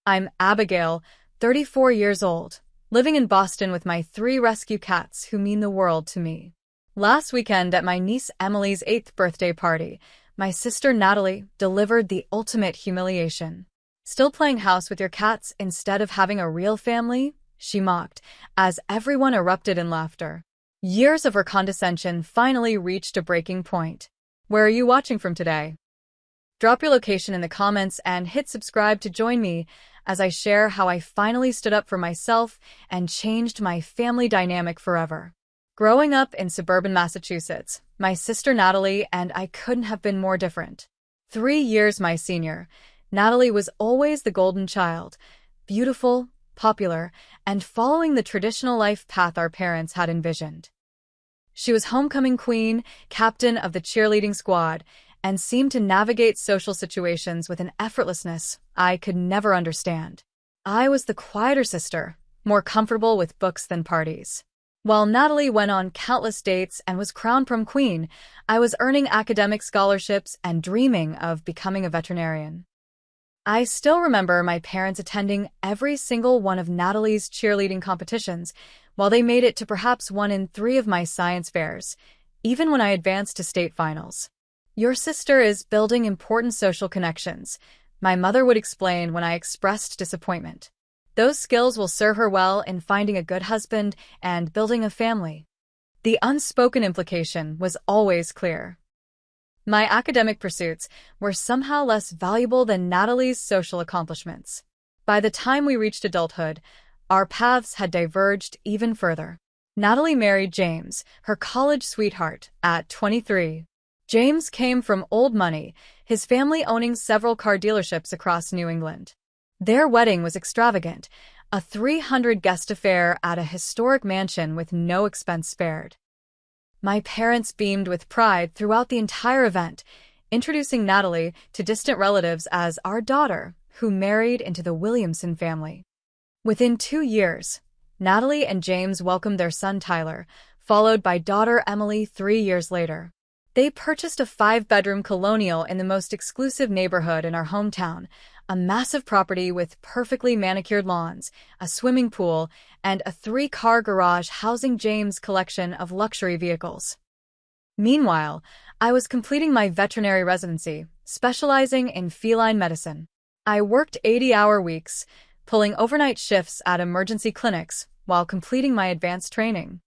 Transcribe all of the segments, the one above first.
I'm Abigail, 34 years old, living in Boston with my 3 rescue cats who mean the world to me. Last weekend at my niece Emily's 8th birthday party, my sister Natalie delivered the ultimate humiliation. "Still playing house with your cats instead of having a real family?" she mocked, as everyone erupted in laughter. Years of her condescension finally reached a breaking point. Where are you watching from today? Drop your location in the comments and hit subscribe to join me as I share how I finally stood up for myself and changed my family dynamic forever. Growing up in suburban Massachusetts, my sister Natalie and I couldn't have been more different. 3 years my senior, Natalie was always the golden child, beautiful, popular, and following the traditional life path our parents had envisioned. She was homecoming queen, captain of the cheerleading squad, and seemed to navigate social situations with an effortlessness I could never understand. I was the quieter sister, more comfortable with books than parties. While Natalie went on countless dates and was crowned prom queen, I was earning academic scholarships and dreaming of becoming a veterinarian. I still remember my parents attending every single one of Natalie's cheerleading competitions, while they made it to perhaps 1 in 3 of my science fairs, even when I advanced to state finals. "Your sister is building important social connections," my mother would explain when I expressed disappointment. "Those skills will serve her well in finding a good husband and building a family." The unspoken implication was always clear. My academic pursuits were somehow less valuable than Natalie's social accomplishments. By the time we reached adulthood, our paths had diverged even further. Natalie married James, her college sweetheart, at 23. James came from old money, his family owning several car dealerships across New England. Their wedding was extravagant, a 300-guest affair at a historic mansion with no expense spared. My parents beamed with pride throughout the entire event, introducing Natalie to distant relatives as our daughter, who married into the Williamson family. Within 2 years, Natalie and James welcomed their son Tyler, followed by daughter Emily 3 years later. They purchased a 5-bedroom colonial in the most exclusive neighborhood in our hometown, a massive property with perfectly manicured lawns, a swimming pool, and a 3-car garage housing James' collection of luxury vehicles. Meanwhile, I was completing my veterinary residency, specializing in feline medicine. I worked 80-hour weeks, pulling overnight shifts at emergency clinics while completing my advanced training.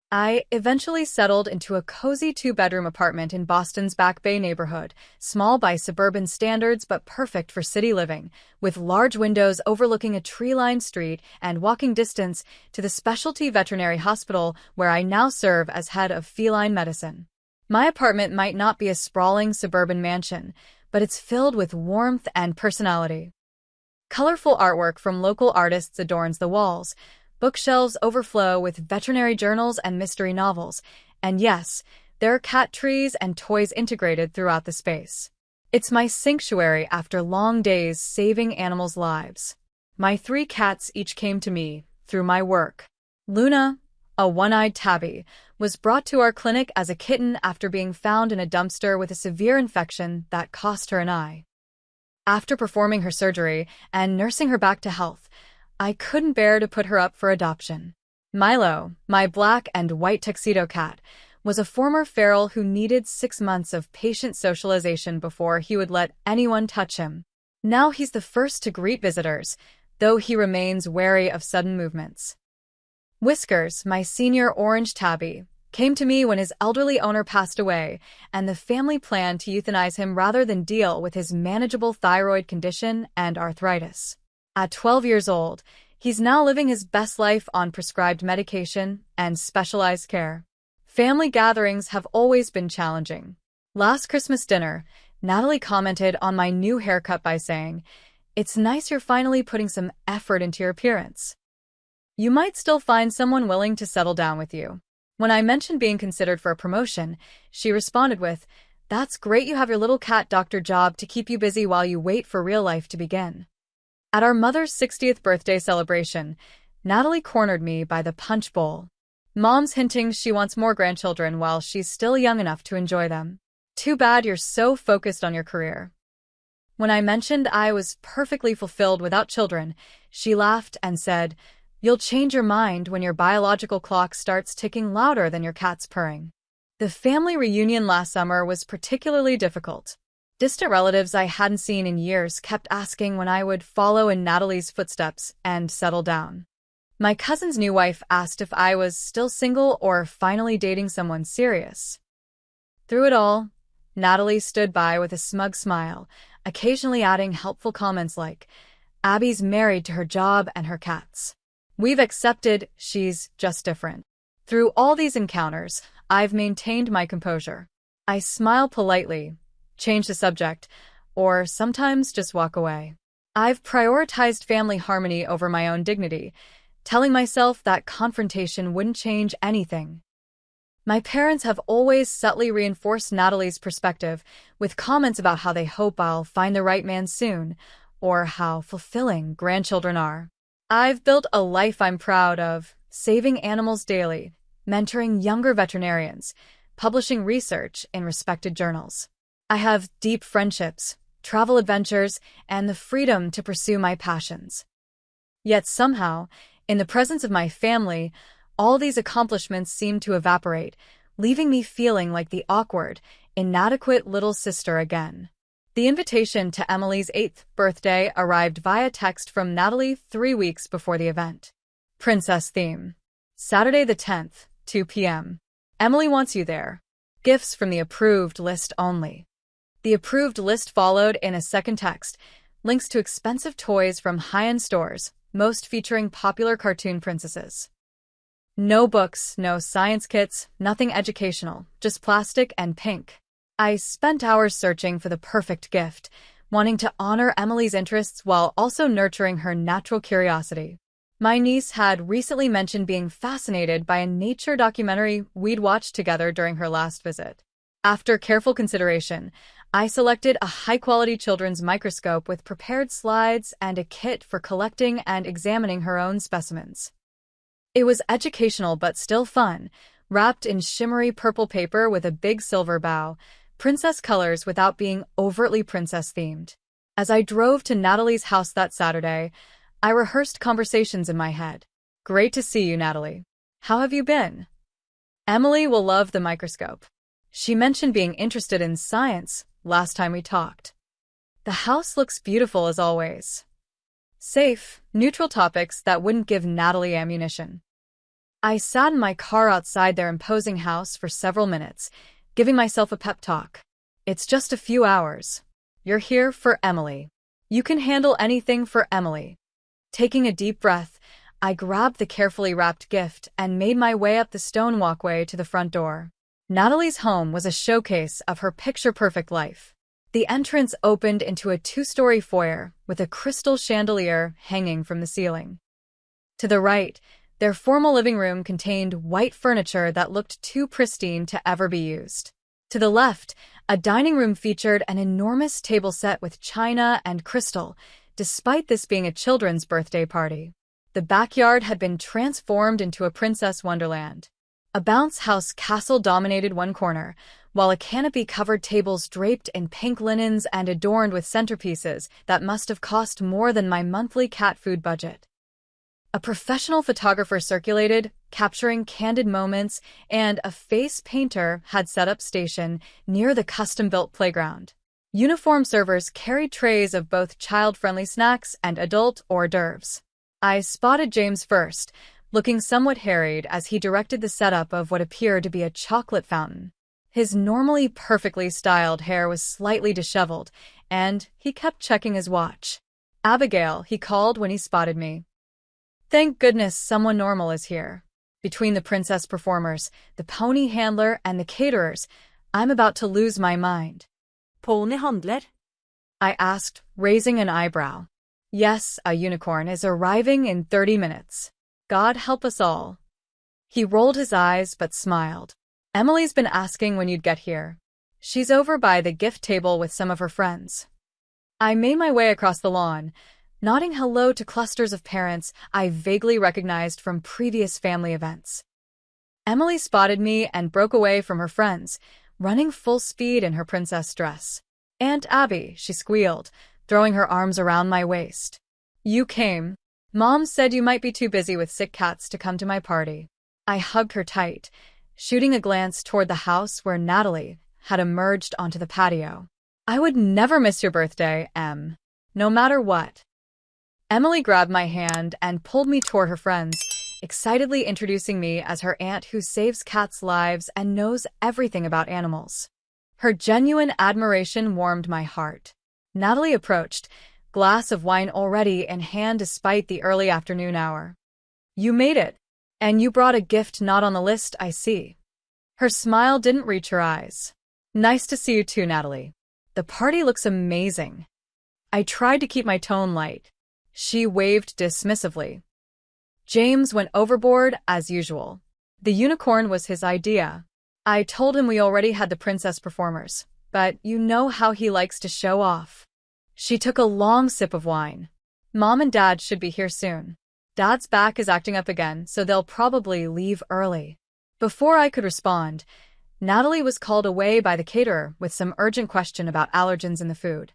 I eventually settled into a cozy 2-bedroom apartment in Boston's Back Bay neighborhood, small by suburban standards but perfect for city living, with large windows overlooking a tree-lined street and walking distance to the specialty veterinary hospital where I now serve as head of feline medicine. My apartment might not be a sprawling suburban mansion, but it's filled with warmth and personality. Colorful artwork from local artists adorns the walls. Bookshelves overflow with veterinary journals and mystery novels, and yes, there are cat trees and toys integrated throughout the space. It's my sanctuary after long days saving animals' lives. My 3 cats each came to me through my work. Luna, a one-eyed tabby, was brought to our clinic as a kitten after being found in a dumpster with a severe infection that cost her an eye. After performing her surgery and nursing her back to health, I couldn't bear to put her up for adoption. Milo, my black and white tuxedo cat, was a former feral who needed 6 months of patient socialization before he would let anyone touch him. Now he's the first to greet visitors, though he remains wary of sudden movements. Whiskers, my senior orange tabby, came to me when his elderly owner passed away, and the family planned to euthanize him rather than deal with his manageable thyroid condition and arthritis. At 12 years old, he's now living his best life on prescribed medication and specialized care. Family gatherings have always been challenging. Last Christmas dinner, Natalie commented on my new haircut by saying, "It's nice you're finally putting some effort into your appearance. You might still find someone willing to settle down with you." When I mentioned being considered for a promotion, she responded with, "That's great you have your little cat doctor job to keep you busy while you wait for real life to begin." At our mother's 60th birthday celebration, Natalie cornered me by the punch bowl. Mom's hinting she wants more grandchildren while she's still young enough to enjoy them. "Too bad you're so focused on your career." When I mentioned I was perfectly fulfilled without children, she laughed and said, "You'll change your mind when your biological clock starts ticking louder than your cat's purring." The family reunion last summer was particularly difficult. Distant relatives I hadn't seen in years kept asking when I would follow in Natalie's footsteps and settle down. My cousin's new wife asked if I was still single or finally dating someone serious. Through it all, Natalie stood by with a smug smile, occasionally adding helpful comments like, "Abby's married to her job and her cats. We've accepted she's just different." Through all these encounters, I've maintained my composure. I smile politely, change the subject, or sometimes just walk away. I've prioritized family harmony over my own dignity, telling myself that confrontation wouldn't change anything. My parents have always subtly reinforced Natalie's perspective with comments about how they hope I'll find the right man soon, or how fulfilling grandchildren are. I've built a life I'm proud of, saving animals daily, mentoring younger veterinarians, publishing research in respected journals. I have deep friendships, travel adventures, and the freedom to pursue my passions. Yet somehow, in the presence of my family, all these accomplishments seem to evaporate, leaving me feeling like the awkward, inadequate little sister again. The invitation to Emily's 8th birthday arrived via text from Natalie 3 weeks before the event. Princess theme. Saturday the 10th, 2 p.m. Emily wants you there. Gifts from the approved list only. The approved list followed in a second text, links to expensive toys from high-end stores, most featuring popular cartoon princesses. No books, no science kits, nothing educational, just plastic and pink. I spent hours searching for the perfect gift, wanting to honor Emily's interests while also nurturing her natural curiosity. My niece had recently mentioned being fascinated by a nature documentary we'd watched together during her last visit. After careful consideration, I selected a high-quality children's microscope with prepared slides and a kit for collecting and examining her own specimens. It was educational but still fun, wrapped in shimmery purple paper with a big silver bow, princess colors without being overtly princess-themed. As I drove to Natalie's house that Saturday, I rehearsed conversations in my head. "Great to see you, Natalie. How have you been? Emily will love the microscope. She mentioned being interested in science last time we talked. The house looks beautiful as always." Safe, neutral topics that wouldn't give Natalie ammunition. I sat in my car outside their imposing house for several minutes, giving myself a pep talk. "It's just a few hours. You're here for Emily. You can handle anything for Emily." Taking a deep breath, I grabbed the carefully wrapped gift and made my way up the stone walkway to the front door. Natalie's home was a showcase of her picture-perfect life. The entrance opened into a 2-story foyer with a crystal chandelier hanging from the ceiling. To the right, their formal living room contained white furniture that looked too pristine to ever be used. To the left, a dining room featured an enormous table set with china and crystal, despite this being a children's birthday party. The backyard had been transformed into a princess wonderland. A bounce house castle dominated one corner, while a canopy-covered tables draped in pink linens and adorned with centerpieces that must have cost more than my monthly cat food budget. A professional photographer circulated, capturing candid moments, and a face painter had set up station near the custom-built playground. Uniformed servers carried trays of both child-friendly snacks and adult hors d'oeuvres. I spotted James first, looking somewhat harried as he directed the setup of what appeared to be a chocolate fountain. His normally perfectly styled hair was slightly disheveled, and he kept checking his watch. "Abigail," he called when he spotted me. Thank goodness someone normal is here. Between the princess performers, the pony handler, and the caterers, I'm about to lose my mind. Pony handler? I asked, raising an eyebrow. Yes, a unicorn is arriving in 30 minutes. God help us all. He rolled his eyes but smiled. Emily's been asking when you'd get here. She's over by the gift table with some of her friends. I made my way across the lawn, nodding hello to clusters of parents I vaguely recognized from previous family events. Emily spotted me and broke away from her friends, running full speed in her princess dress. "Aunt Abby," she squealed, throwing her arms around my waist. "You came. Mom said you might be too busy with sick cats to come to my party." I hugged her tight, shooting a glance toward the house where Natalie had emerged onto the patio. "I would never miss your birthday, Em. No matter what." Emily grabbed my hand and pulled me toward her friends, excitedly introducing me as her aunt who saves cats' lives and knows everything about animals. Her genuine admiration warmed my heart. Natalie approached, glass of wine already in hand despite the early afternoon hour. "You made it. And you brought a gift not on the list, I see." Her smile didn't reach her eyes. "Nice to see you too, Natalie. The party looks amazing." I tried to keep my tone light. She waved dismissively. "James went overboard, as usual. The unicorn was his idea. I told him we already had the princess performers, but you know how he likes to show off." She took a long sip of wine. "Mom and Dad should be here soon. Dad's back is acting up again, so they'll probably leave early." Before I could respond, Natalie was called away by the caterer with some urgent question about allergens in the food.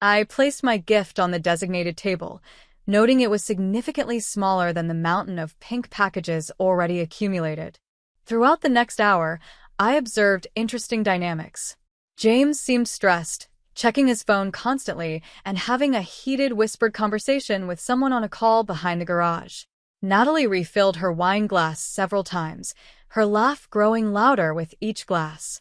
I placed my gift on the designated table, noting it was significantly smaller than the mountain of pink packages already accumulated. Throughout the next hour, I observed interesting dynamics. James seemed stressed, checking his phone constantly and having a heated whispered conversation with someone on a call behind the garage. Natalie refilled her wine glass several times, her laugh growing louder with each glass.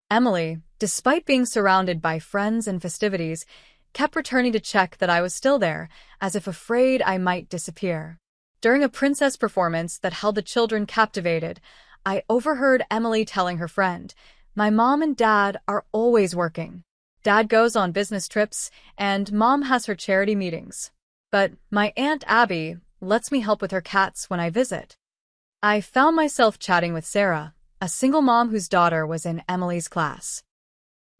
Emily, despite being surrounded by friends and festivities, kept returning to check that I was still there, as if afraid I might disappear. During a princess performance that held the children captivated, I overheard Emily telling her friend, "My mom and dad are always working. Dad goes on business trips, and Mom has her charity meetings. But my Aunt Abby lets me help with her cats when I visit." I found myself chatting with Sarah, a single mom whose daughter was in Emily's class.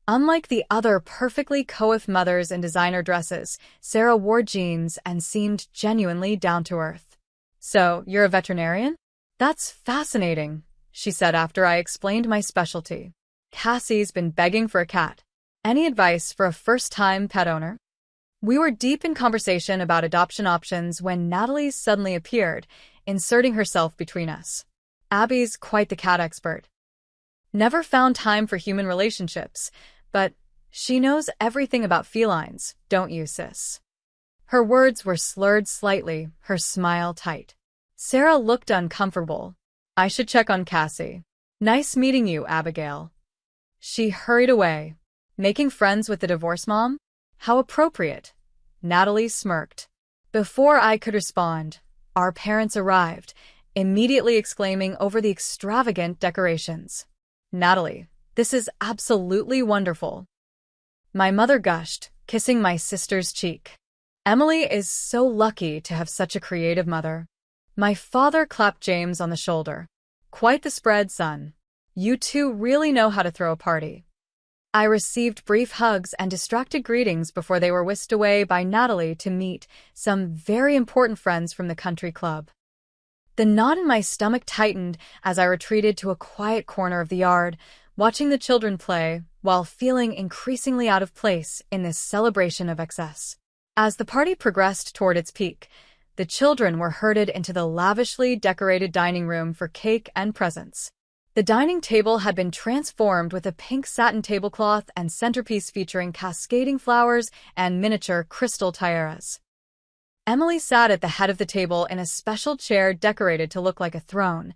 Unlike the other perfectly coiffed mothers in designer dresses, Sarah wore jeans and seemed genuinely down-to-earth. "So, you're a veterinarian? That's fascinating," she said after I explained my specialty. "Cassie's been begging for a cat. Any advice for a first-time pet owner?" We were deep in conversation about adoption options when Natalie suddenly appeared, inserting herself between us. "Abby's quite the cat expert. Never found time for human relationships, but she knows everything about felines, don't you, sis?" Her words were slurred slightly, her smile tight. Sarah looked uncomfortable. "I should check on Cassie. Nice meeting you, Abigail." She hurried away. "Making friends with the divorce mom? How appropriate." Natalie smirked. Before I could respond, our parents arrived, immediately exclaiming over the extravagant decorations. "Natalie, this is absolutely wonderful." My mother gushed, kissing my sister's cheek. "Emily is so lucky to have such a creative mother." My father clapped James on the shoulder. "Quite the spread, son. You two really know how to throw a party." I received brief hugs and distracted greetings before they were whisked away by Natalie to meet some very important friends from the country club. The knot in my stomach tightened as I retreated to a quiet corner of the yard, watching the children play while feeling increasingly out of place in this celebration of excess. As the party progressed toward its peak, the children were herded into the lavishly decorated dining room for cake and presents. The dining table had been transformed with a pink satin tablecloth and centerpiece featuring cascading flowers and miniature crystal tiaras. Emily sat at the head of the table in a special chair decorated to look like a throne,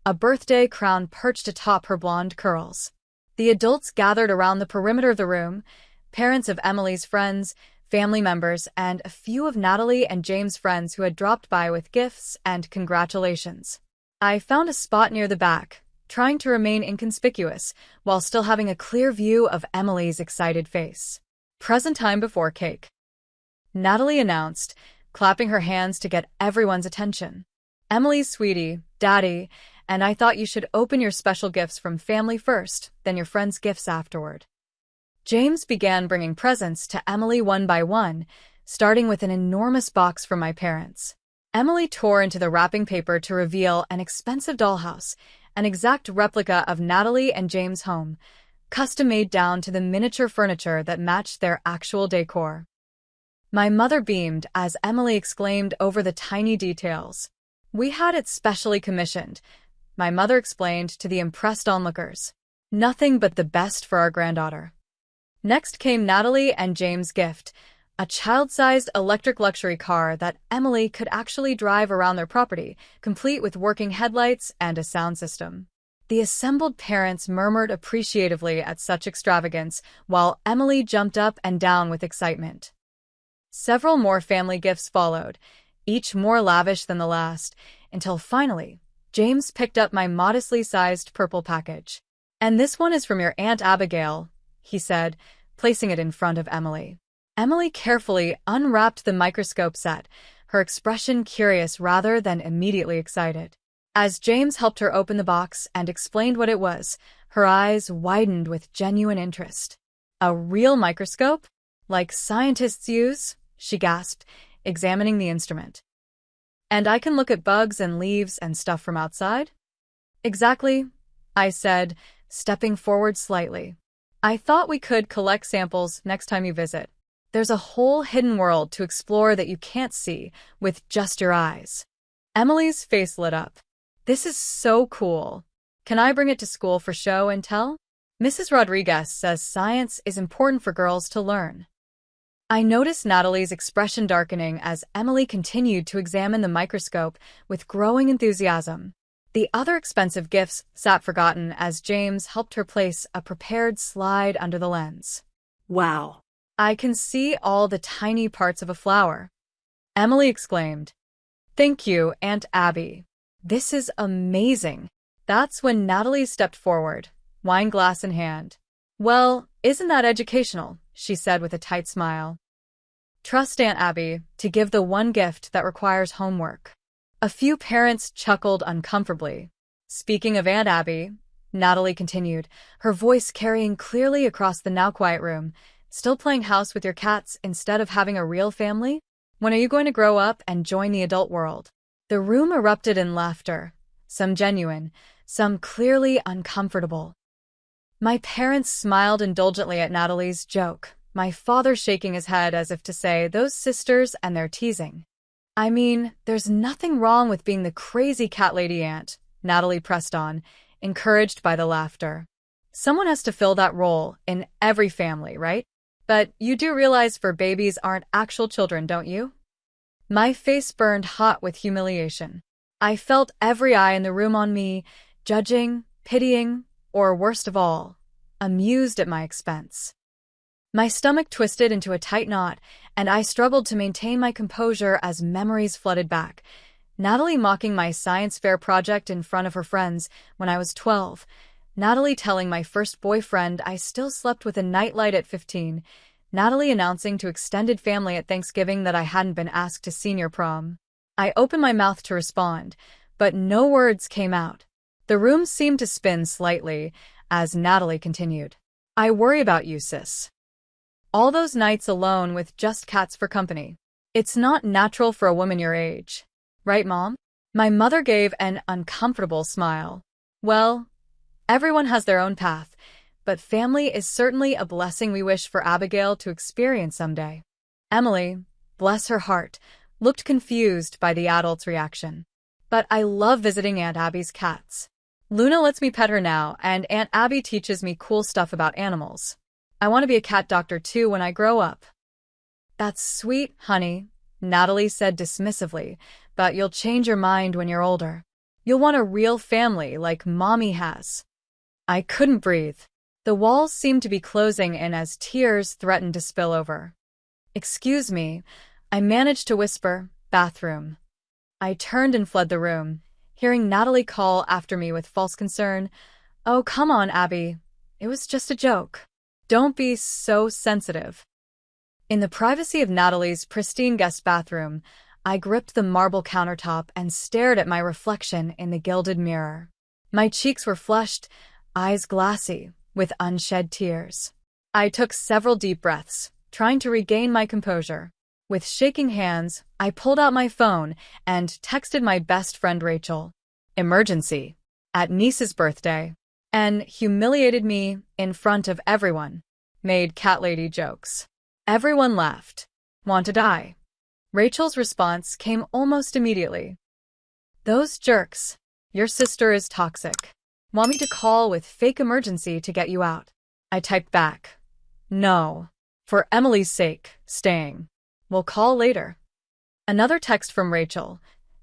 a birthday crown perched atop her blonde curls. The adults gathered around the perimeter of the room, parents of Emily's friends, family members, and a few of Natalie and James' friends who had dropped by with gifts and congratulations. I found a spot near the back, trying to remain inconspicuous while still having a clear view of Emily's excited face. "Present time before cake," Natalie announced, clapping her hands to get everyone's attention. "Emily's sweetie, Daddy, and I thought you should open your special gifts from family first, then your friends' gifts afterward." James began bringing presents to Emily one by one, starting with an enormous box from my parents. Emily tore into the wrapping paper to reveal an expensive dollhouse, an exact replica of Natalie and James' home, custom-made down to the miniature furniture that matched their actual decor. My mother beamed as Emily exclaimed over the tiny details. "We had it specially commissioned," my mother explained to the impressed onlookers. "Nothing but the best for our granddaughter." Next came Natalie and James' gift, a child-sized electric luxury car that Emily could actually drive around their property, complete with working headlights and a sound system. The assembled parents murmured appreciatively at such extravagance, while Emily jumped up and down with excitement. Several more family gifts followed, each more lavish than the last, until finally, James picked up my modestly sized purple package. "And this one is from your Aunt Abigail," he said, placing it in front of Emily. Emily carefully unwrapped the microscope set, her expression curious rather than immediately excited. As James helped her open the box and explained what it was, her eyes widened with genuine interest. "A real microscope? Like scientists use?" she gasped, examining the instrument. "And I can look at bugs and leaves and stuff from outside?" "Exactly," I said, stepping forward slightly. "I thought we could collect samples next time you visit. There's a whole hidden world to explore that you can't see with just your eyes." Emily's face lit up. "This is so cool. Can I bring it to school for show and tell? Mrs. Rodriguez says science is important for girls to learn." I noticed Natalie's expression darkening as Emily continued to examine the microscope with growing enthusiasm. The other expensive gifts sat forgotten as James helped her place a prepared slide under the lens. "Wow. I can see all the tiny parts of a flower," Emily exclaimed. "Thank you, Aunt Abby. This is amazing." That's when Natalie stepped forward, wine glass in hand. "Well, isn't that educational?" she said with a tight smile. "Trust Aunt Abby to give the one gift that requires homework." A few parents chuckled uncomfortably. "Speaking of Aunt Abby," Natalie continued, her voice carrying clearly across the now quiet room, "still playing house with your cats instead of having a real family? When are you going to grow up and join the adult world?" The room erupted in laughter, some genuine, some clearly uncomfortable. My parents smiled indulgently at Natalie's joke, my father shaking his head as if to say, "Those sisters and their teasing." "I mean, there's nothing wrong with being the crazy cat lady aunt," Natalie pressed on, encouraged by the laughter. "Someone has to fill that role in every family, right? But you do realize fur babies aren't actual children, don't you?" My face burned hot with humiliation. I felt every eye in the room on me, judging, pitying, or worst of all, amused at my expense. My stomach twisted into a tight knot, and I struggled to maintain my composure as memories flooded back. Natalie mocking my science fair project in front of her friends when I was 12. Natalie telling my first boyfriend I still slept with a nightlight at 15. Natalie announcing to extended family at Thanksgiving that I hadn't been asked to senior prom. I opened my mouth to respond, but no words came out. The room seemed to spin slightly as Natalie continued. "I worry about you, sis. All those nights alone with just cats for company. It's not natural for a woman your age. Right, Mom?" My mother gave an uncomfortable smile. "Well, everyone has their own path, but family is certainly a blessing we wish for Abigail to experience someday." Emily, bless her heart, looked confused by the adult's reaction. "But I love visiting Aunt Abby's cats. Luna lets me pet her now, and Aunt Abby teaches me cool stuff about animals. I want to be a cat doctor too when I grow up." "That's sweet, honey," Natalie said dismissively, "but you'll change your mind when you're older. You'll want a real family like Mommy has." I couldn't breathe. The walls seemed to be closing in as tears threatened to spill over. "Excuse me," I managed to whisper, "bathroom." I turned and fled the room, hearing Natalie call after me with false concern, "Oh, come on, Abby. It was just a joke. Don't be so sensitive." In the privacy of Natalie's pristine guest bathroom, I gripped the marble countertop and stared at my reflection in the gilded mirror. My cheeks were flushed, eyes glassy, with unshed tears. I took several deep breaths, trying to regain my composure. With shaking hands, I pulled out my phone and texted my best friend Rachel. "Emergency. At niece's birthday. and humiliated me in front of everyone, made cat lady jokes. Everyone laughed. Want to die? Rachel's response came almost immediately. Those jerks. Your sister is toxic. Want me to call with fake emergency to get you out? I typed back. No. For Emily's sake, staying. We'll call later. Another text from Rachel.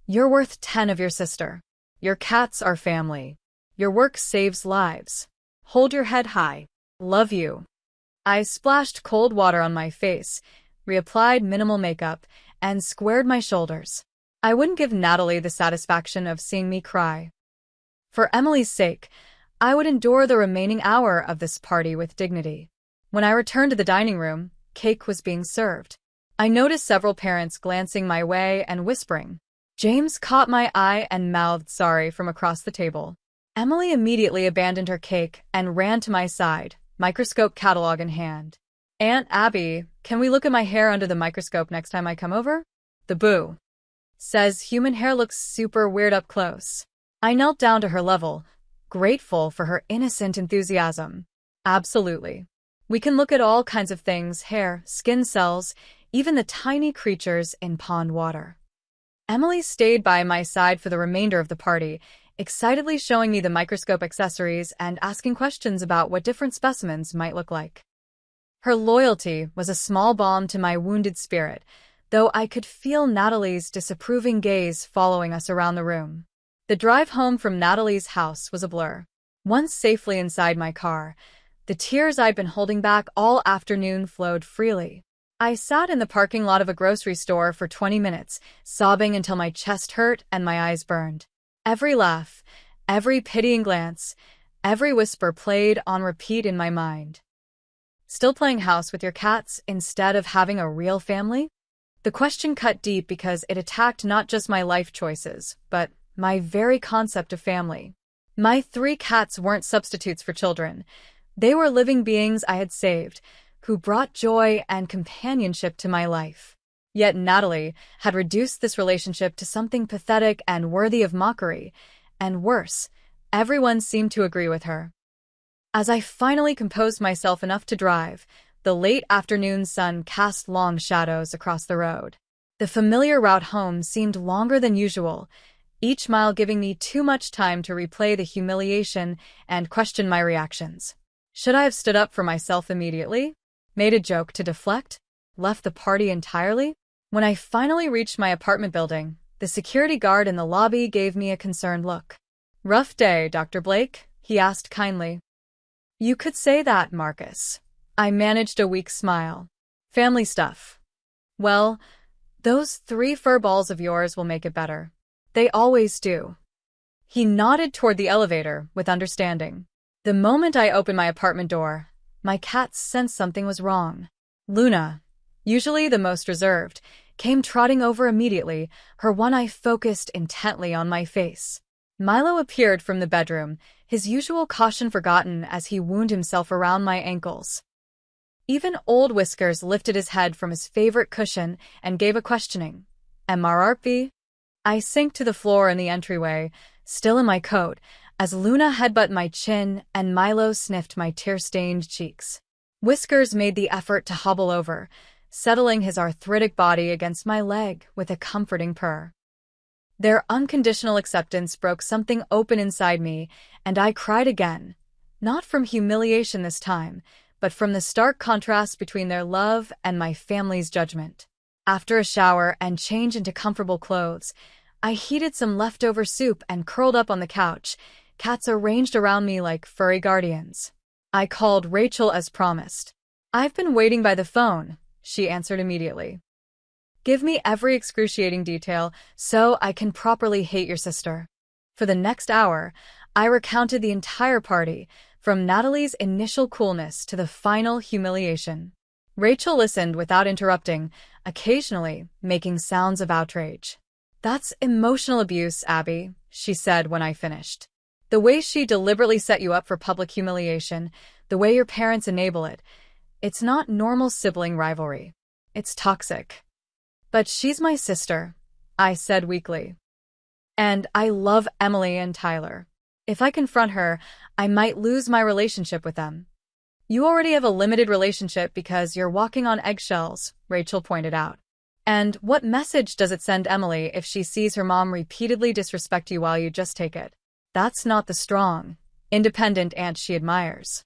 You're worth 10 of your sister. Your cats are family. Your work saves lives. Hold your head high. Love you. I splashed cold water on my face, reapplied minimal makeup, and squared my shoulders. I wouldn't give Natalie the satisfaction of seeing me cry. For Emily's sake, I would endure the remaining hour of this party with dignity. When I returned to the dining room, cake was being served. I noticed several parents glancing my way and whispering. James caught my eye and mouthed sorry from across the table. Emily immediately abandoned her cake and ran to my side, microscope catalog in hand. Aunt Abby, can we look at my hair under the microscope next time I come over? The boo. Says human hair looks super weird up close. I knelt down to her level, grateful for her innocent enthusiasm. Absolutely. We can look at all kinds of things, hair, skin cells, even the tiny creatures in pond water. Emily stayed by my side for the remainder of the party, excitedly showing me the microscope accessories and asking questions about what different specimens might look like. Her loyalty was a small balm to my wounded spirit, though I could feel Natalie's disapproving gaze following us around the room. The drive home from Natalie's house was a blur. Once safely inside my car, the tears I'd been holding back all afternoon flowed freely. I sat in the parking lot of a grocery store for 20 minutes, sobbing until my chest hurt and my eyes burned. Every laugh, every pitying glance, every whisper played on repeat in my mind. Still playing house with your cats instead of having a real family? The question cut deep because it attacked not just my life choices, but my very concept of family. My 3 cats weren't substitutes for children. They were living beings I had saved, who brought joy and companionship to my life. Yet Natalie had reduced this relationship to something pathetic and worthy of mockery, and worse, everyone seemed to agree with her. As I finally composed myself enough to drive, the late afternoon sun cast long shadows across the road. The familiar route home seemed longer than usual, each mile giving me too much time to replay the humiliation and question my reactions. Should I have stood up for myself immediately? Made a joke to deflect? Left the party entirely? When I finally reached my apartment building, the security guard in the lobby gave me a concerned look. Rough day, Dr. Blake? He asked kindly. You could say that, Marcus. I managed a weak smile. Family stuff. Well, those 3 fur balls of yours will make it better. They always do. He nodded toward the elevator with understanding. The moment I opened my apartment door, my cats sensed something was wrong. Luna, usually the most reserved, came trotting over immediately, her one eye focused intently on my face. Milo appeared from the bedroom, his usual caution forgotten as he wound himself around my ankles. Even old Whiskers lifted his head from his favorite cushion and gave a questioning MRRP? I sank to the floor in the entryway, still in my coat, as Luna headbutted my chin and Milo sniffed my tear-stained cheeks. Whiskers made the effort to hobble over, settling his arthritic body against my leg with a comforting purr. Their unconditional acceptance broke something open inside me, and I cried again, not from humiliation this time, but from the stark contrast between their love and my family's judgment. After a shower and change into comfortable clothes, I heated some leftover soup and curled up on the couch, cats arranged around me like furry guardians. I called Rachel as promised. I've been waiting by the phone, she answered immediately. Give me every excruciating detail so I can properly hate your sister. For the next hour, I recounted the entire party, from Natalie's initial coolness to the final humiliation. Rachel listened without interrupting, occasionally making sounds of outrage. That's emotional abuse, Abby, she said when I finished. The way she deliberately set you up for public humiliation, the way your parents enable it, it's not normal sibling rivalry. It's toxic. But she's my sister, I said weakly. And I love Emily and Tyler. If I confront her, I might lose my relationship with them. You already have a limited relationship because you're walking on eggshells, Rachel pointed out. And what message does it send Emily if she sees her mom repeatedly disrespect you while you just take it? That's not the strong, independent aunt she admires.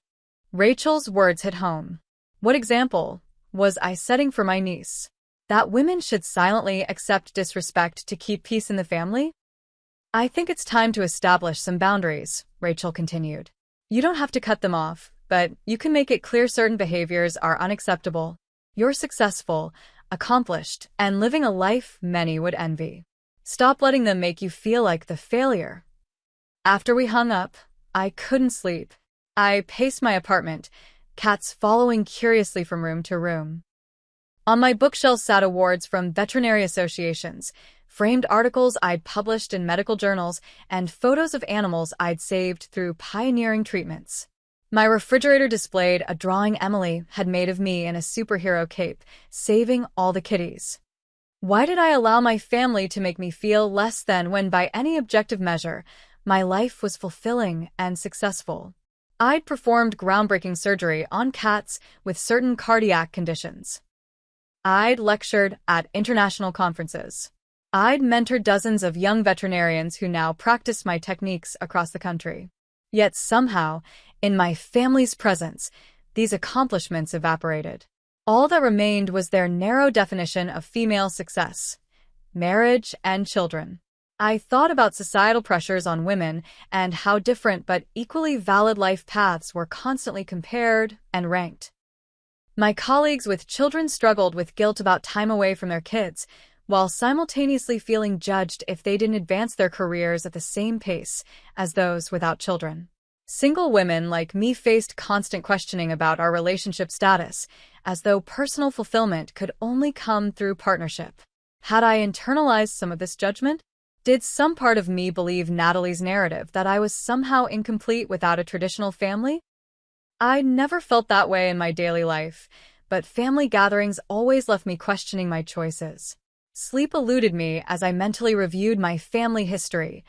Rachel's words hit home. What example was I setting for my niece? That women should silently accept disrespect to keep peace in the family? I think it's time to establish some boundaries, Rachel continued. You don't have to cut them off, but you can make it clear certain behaviors are unacceptable. You're successful, accomplished, and living a life many would envy. Stop letting them make you feel like the failure. After we hung up, I couldn't sleep. I paced my apartment, cats following curiously from room to room. On my bookshelf sat awards from veterinary associations, framed articles I'd published in medical journals, and photos of animals I'd saved through pioneering treatments. My refrigerator displayed a drawing Emily had made of me in a superhero cape, saving all the kitties. Why did I allow my family to make me feel less than when, by any objective measure, my life was fulfilling and successful? I'd performed groundbreaking surgery on cats with certain cardiac conditions. I'd lectured at international conferences. I'd mentored dozens of young veterinarians who now practice my techniques across the country. Yet somehow, in my family's presence, these accomplishments evaporated. All that remained was their narrow definition of female success: marriage and children. I thought about societal pressures on women and how different but equally valid life paths were constantly compared and ranked. My colleagues with children struggled with guilt about time away from their kids, while simultaneously feeling judged if they didn't advance their careers at the same pace as those without children. Single women like me faced constant questioning about our relationship status, as though personal fulfillment could only come through partnership. Had I internalized some of this judgment? Did some part of me believe Natalie's narrative that I was somehow incomplete without a traditional family? I never felt that way in my daily life, but family gatherings always left me questioning my choices. Sleep eluded me as I mentally reviewed my family history,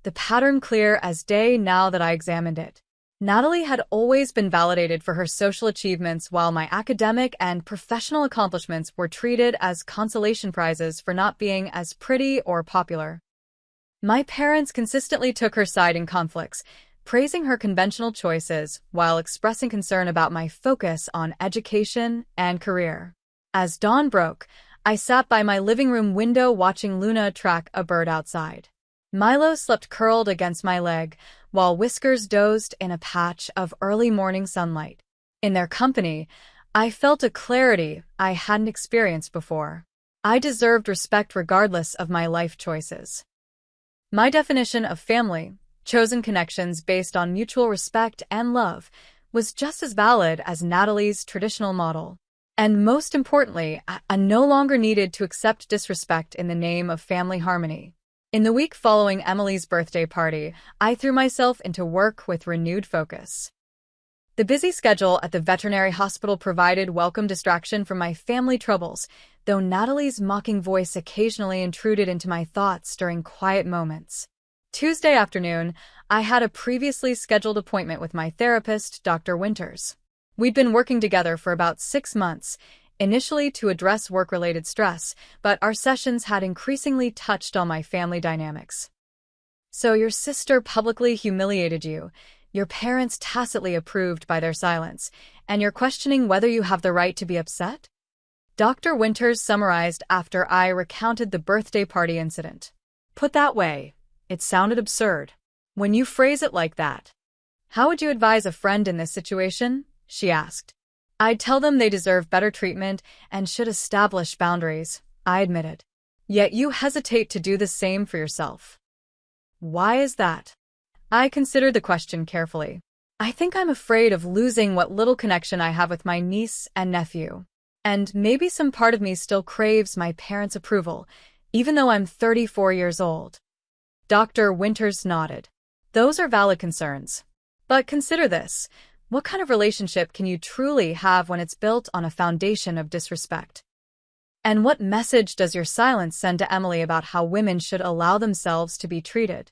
the pattern clear as day now that I examined it. Natalie had always been validated for her social achievements, while my academic and professional accomplishments were treated as consolation prizes for not being as pretty or popular. My parents consistently took her side in conflicts, praising her conventional choices while expressing concern about my focus on education and career. As dawn broke, I sat by my living room window watching Luna track a bird outside. Milo slept curled against my leg, while Whiskers dozed in a patch of early morning sunlight. In their company, I felt a clarity I hadn't experienced before. I deserved respect regardless of my life choices. My definition of family, chosen connections based on mutual respect and love, was just as valid as Natalie's traditional model. And most importantly, I no longer needed to accept disrespect in the name of family harmony. In the week following Emily's birthday party, I threw myself into work with renewed focus. The busy schedule at the veterinary hospital provided welcome distraction from my family troubles, though Natalie's mocking voice occasionally intruded into my thoughts during quiet moments. Tuesday afternoon, I had a previously scheduled appointment with my therapist, Dr. Winters. We'd been working together for about 6 months, initially to address work-related stress, but our sessions had increasingly touched on my family dynamics. So your sister publicly humiliated you, your parents tacitly approved by their silence, and you're questioning whether you have the right to be upset? Dr. Winters summarized after I recounted the birthday party incident. Put that way, it sounded absurd. When you phrase it like that, how would you advise a friend in this situation? She asked. I'd tell them they deserve better treatment and should establish boundaries, I admitted. Yet you hesitate to do the same for yourself. Why is that? I considered the question carefully. I think I'm afraid of losing what little connection I have with my niece and nephew. And maybe some part of me still craves my parents' approval, even though I'm 34 years old. Dr. Winters nodded. Those are valid concerns. But consider this. What kind of relationship can you truly have when it's built on a foundation of disrespect? And what message does your silence send to Emily about how women should allow themselves to be treated?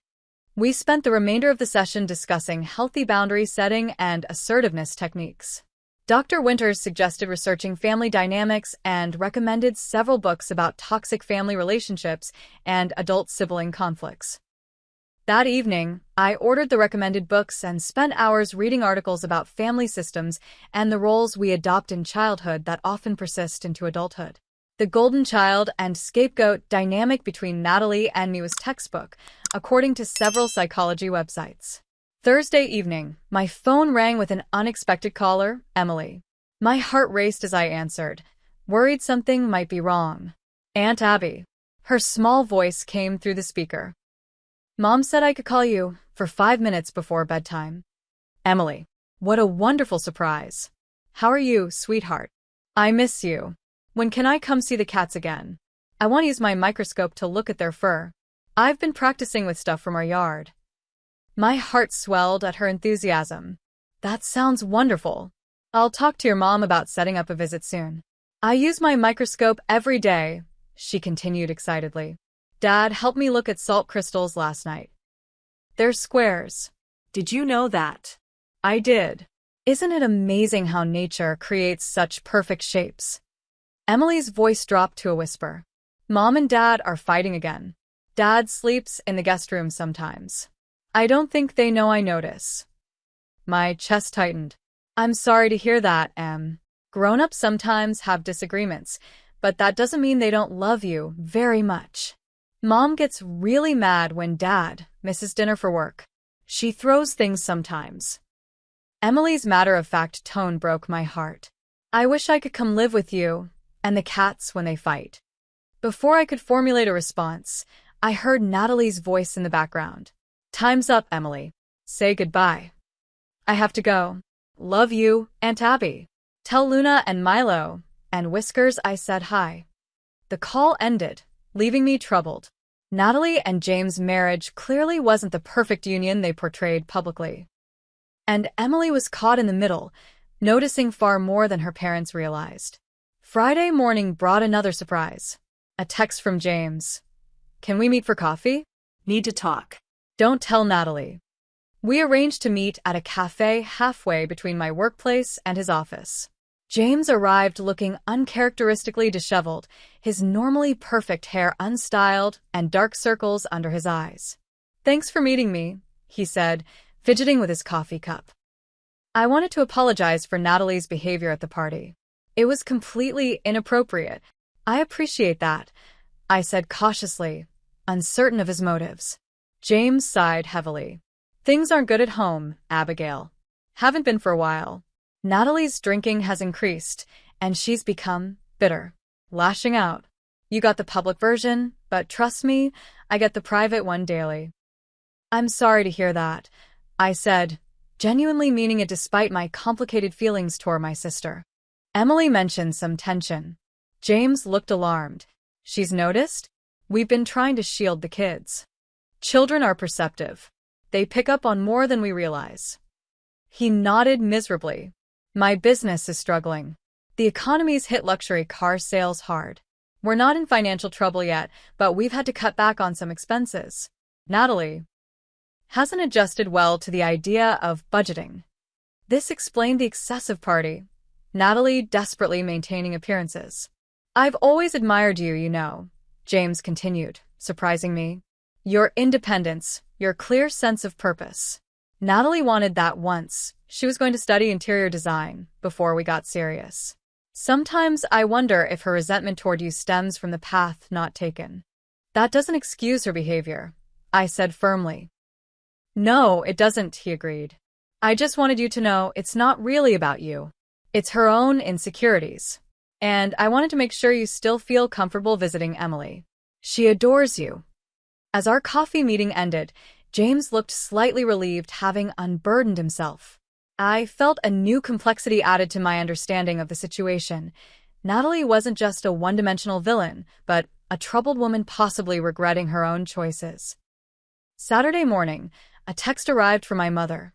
We spent the remainder of the session discussing healthy boundary setting and assertiveness techniques. Dr. Winters suggested researching family dynamics and recommended several books about toxic family relationships and adult sibling conflicts. That evening, I ordered the recommended books and spent hours reading articles about family systems and the roles we adopt in childhood that often persist into adulthood. The golden child and scapegoat dynamic between Natalie and me was textbook, according to several psychology websites. Thursday evening, my phone rang with an unexpected caller, Emily. My heart raced as I answered, worried something might be wrong. Aunt Abby. Her small voice came through the speaker. Mom said I could call you for 5 minutes before bedtime. Emily. What a wonderful surprise. How are you, sweetheart? I miss you. When can I come see the cats again? I want to use my microscope to look at their fur. I've been practicing with stuff from our yard. My heart swelled at her enthusiasm. That sounds wonderful. I'll talk to your mom about setting up a visit soon. I use my microscope every day, she continued excitedly. Dad helped me look at salt crystals last night. They're squares. Did you know that? I did. Isn't it amazing how nature creates such perfect shapes? Emily's voice dropped to a whisper. Mom and Dad are fighting again. Dad sleeps in the guest room sometimes. I don't think they know I notice. My chest tightened. I'm sorry to hear that, Em. Grown-ups sometimes have disagreements, but that doesn't mean they don't love you very much. Mom gets really mad when Dad misses dinner for work. She throws things sometimes. Emily's matter-of-fact tone broke my heart. I wish I could come live with you and the cats when they fight. Before I could formulate a response, I heard Natalie's voice in the background. Time's up, Emily. Say goodbye. I have to go. Love you, Aunt Abby. Tell Luna and Milo and Whiskers I said hi. The call ended, leaving me troubled. Natalie and James' marriage clearly wasn't the perfect union they portrayed publicly. And Emily was caught in the middle, noticing far more than her parents realized. Friday morning brought another surprise. A text from James. Can we meet for coffee? Need to talk. Don't tell Natalie. We arranged to meet at a cafe halfway between my workplace and his office. James arrived looking uncharacteristically disheveled, his normally perfect hair unstyled and dark circles under his eyes. Thanks for meeting me, he said, fidgeting with his coffee cup. I wanted to apologize for Natalie's behavior at the party. It was completely inappropriate. I appreciate that, I said cautiously, uncertain of his motives. James sighed heavily. Things aren't good at home, Abigail. Haven't been for a while. Natalie's drinking has increased, and she's become bitter, lashing out. You got the public version, but trust me, I get the private one daily. I'm sorry to hear that, I said, genuinely meaning it despite my complicated feelings toward my sister. Emily mentioned some tension. James looked alarmed. She's noticed? We've been trying to shield the kids. Children are perceptive. They pick up on more than we realize. He nodded miserably. My business is struggling. The economy's hit luxury car sales hard. We're not in financial trouble yet, but we've had to cut back on some expenses. Natalie hasn't adjusted well to the idea of budgeting. This explained the excessive party. Natalie desperately maintaining appearances. I've always admired you, you know, James continued, surprising me. Your independence, your clear sense of purpose. Natalie wanted that once. She was going to study interior design before we got serious. Sometimes I wonder if her resentment toward you stems from the path not taken. That doesn't excuse her behavior, I said firmly. No, it doesn't, he agreed. I just wanted you to know it's not really about you. It's her own insecurities. And I wanted to make sure you still feel comfortable visiting Emily. She adores you. As our coffee meeting ended, James looked slightly relieved, having unburdened himself. I felt a new complexity added to my understanding of the situation. Natalie wasn't just a one-dimensional villain, but a troubled woman possibly regretting her own choices. Saturday morning, a text arrived from my mother.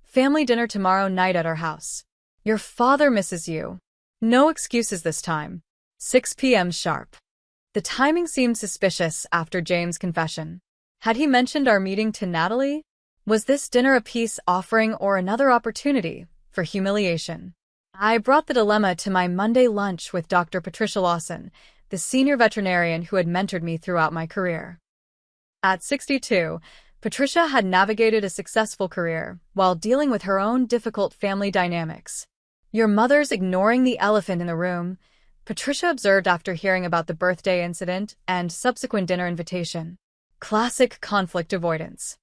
Family dinner tomorrow night at our house. Your father misses you. No excuses this time. 6 p.m. sharp. The timing seemed suspicious after James' confession. Had he mentioned our meeting to Natalie? Was this dinner a peace offering or another opportunity for humiliation? I brought the dilemma to my Monday lunch with Dr. Patricia Lawson, the senior veterinarian who had mentored me throughout my career. At 62, Patricia had navigated a successful career while dealing with her own difficult family dynamics. "Your mother's ignoring the elephant in the room," Patricia observed after hearing about the birthday incident and subsequent dinner invitation. Classic conflict avoidance.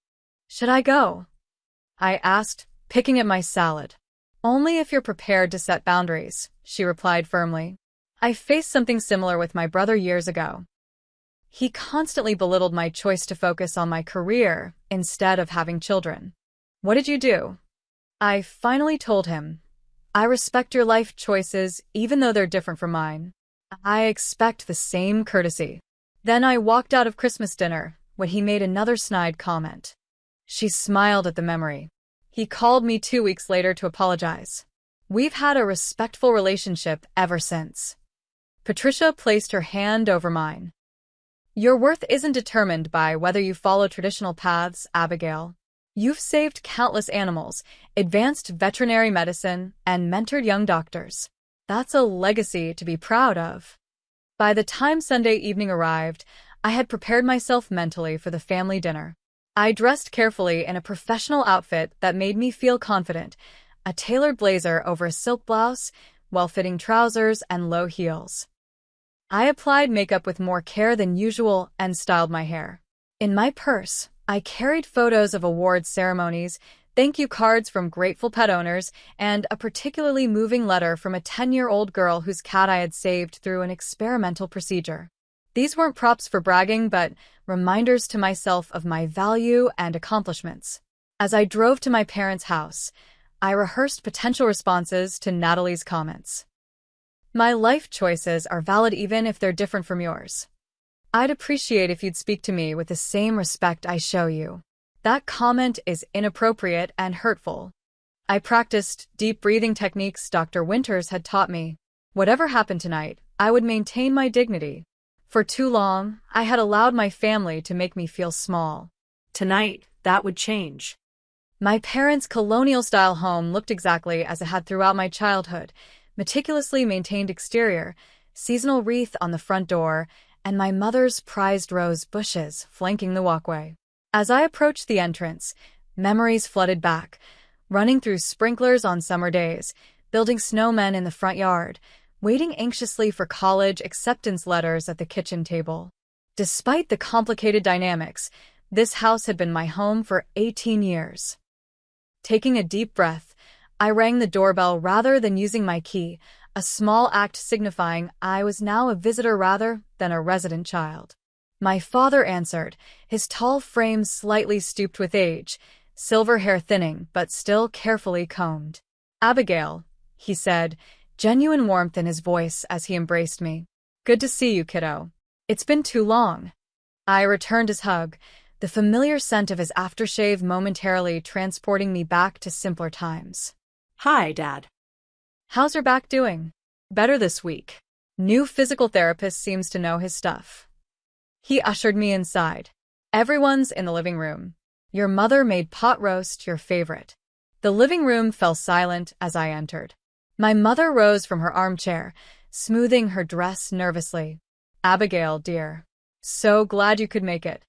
"Should I go?" I asked, picking at my salad. "Only if you're prepared to set boundaries," she replied firmly. I faced something similar with my brother years ago. He constantly belittled my choice to focus on my career instead of having children. "What did you do?" I finally told him, "I respect your life choices even though they're different from mine. I expect the same courtesy." Then I walked out of Christmas dinner when he made another snide comment. She smiled at the memory. He called me 2 weeks later to apologize. We've had a respectful relationship ever since. Patricia placed her hand over mine. "Your worth isn't determined by whether you follow traditional paths, Abigail. You've saved countless animals, advanced veterinary medicine, and mentored young doctors. That's a legacy to be proud of." By the time Sunday evening arrived, I had prepared myself mentally for the family dinner. I dressed carefully in a professional outfit that made me feel confident, a tailored blazer over a silk blouse, well-fitting trousers, and low heels. I applied makeup with more care than usual and styled my hair. In my purse, I carried photos of awards ceremonies, thank you cards from grateful pet owners, and a particularly moving letter from a 10-year-old girl whose cat I had saved through an experimental procedure. These weren't props for bragging, but reminders to myself of my value and accomplishments. As I drove to my parents' house, I rehearsed potential responses to Natalie's comments. "My life choices are valid even if they're different from yours. I'd appreciate if you'd speak to me with the same respect I show you. That comment is inappropriate and hurtful." I practiced deep breathing techniques Dr. Winters had taught me. Whatever happened tonight, I would maintain my dignity. For too long, I had allowed my family to make me feel small. Tonight, that would change. My parents' colonial-style home looked exactly as it had throughout my childhood: meticulously maintained exterior, seasonal wreath on the front door, and my mother's prized rose bushes flanking the walkway. As I approached the entrance, memories flooded back, running through sprinklers on summer days, building snowmen in the front yard, waiting anxiously for college acceptance letters at the kitchen table. Despite the complicated dynamics, this house had been my home for 18 years. Taking a deep breath, I rang the doorbell rather than using my key, a small act signifying I was now a visitor rather than a resident child. My father answered, his tall frame slightly stooped with age, silver hair thinning but still carefully combed. "Abigail," he said, genuine warmth in his voice as he embraced me. "Good to see you, kiddo. It's been too long." I returned his hug, the familiar scent of his aftershave momentarily transporting me back to simpler times. "Hi, Dad. "How's your back doing?" "Better this week. New physical therapist seems to know his stuff." He ushered me inside. "Everyone's in the living room. Your mother made pot roast your favorite." The living room fell silent as I entered. My mother rose from her armchair, smoothing her dress nervously. "Abigail, dear. So glad you could make it."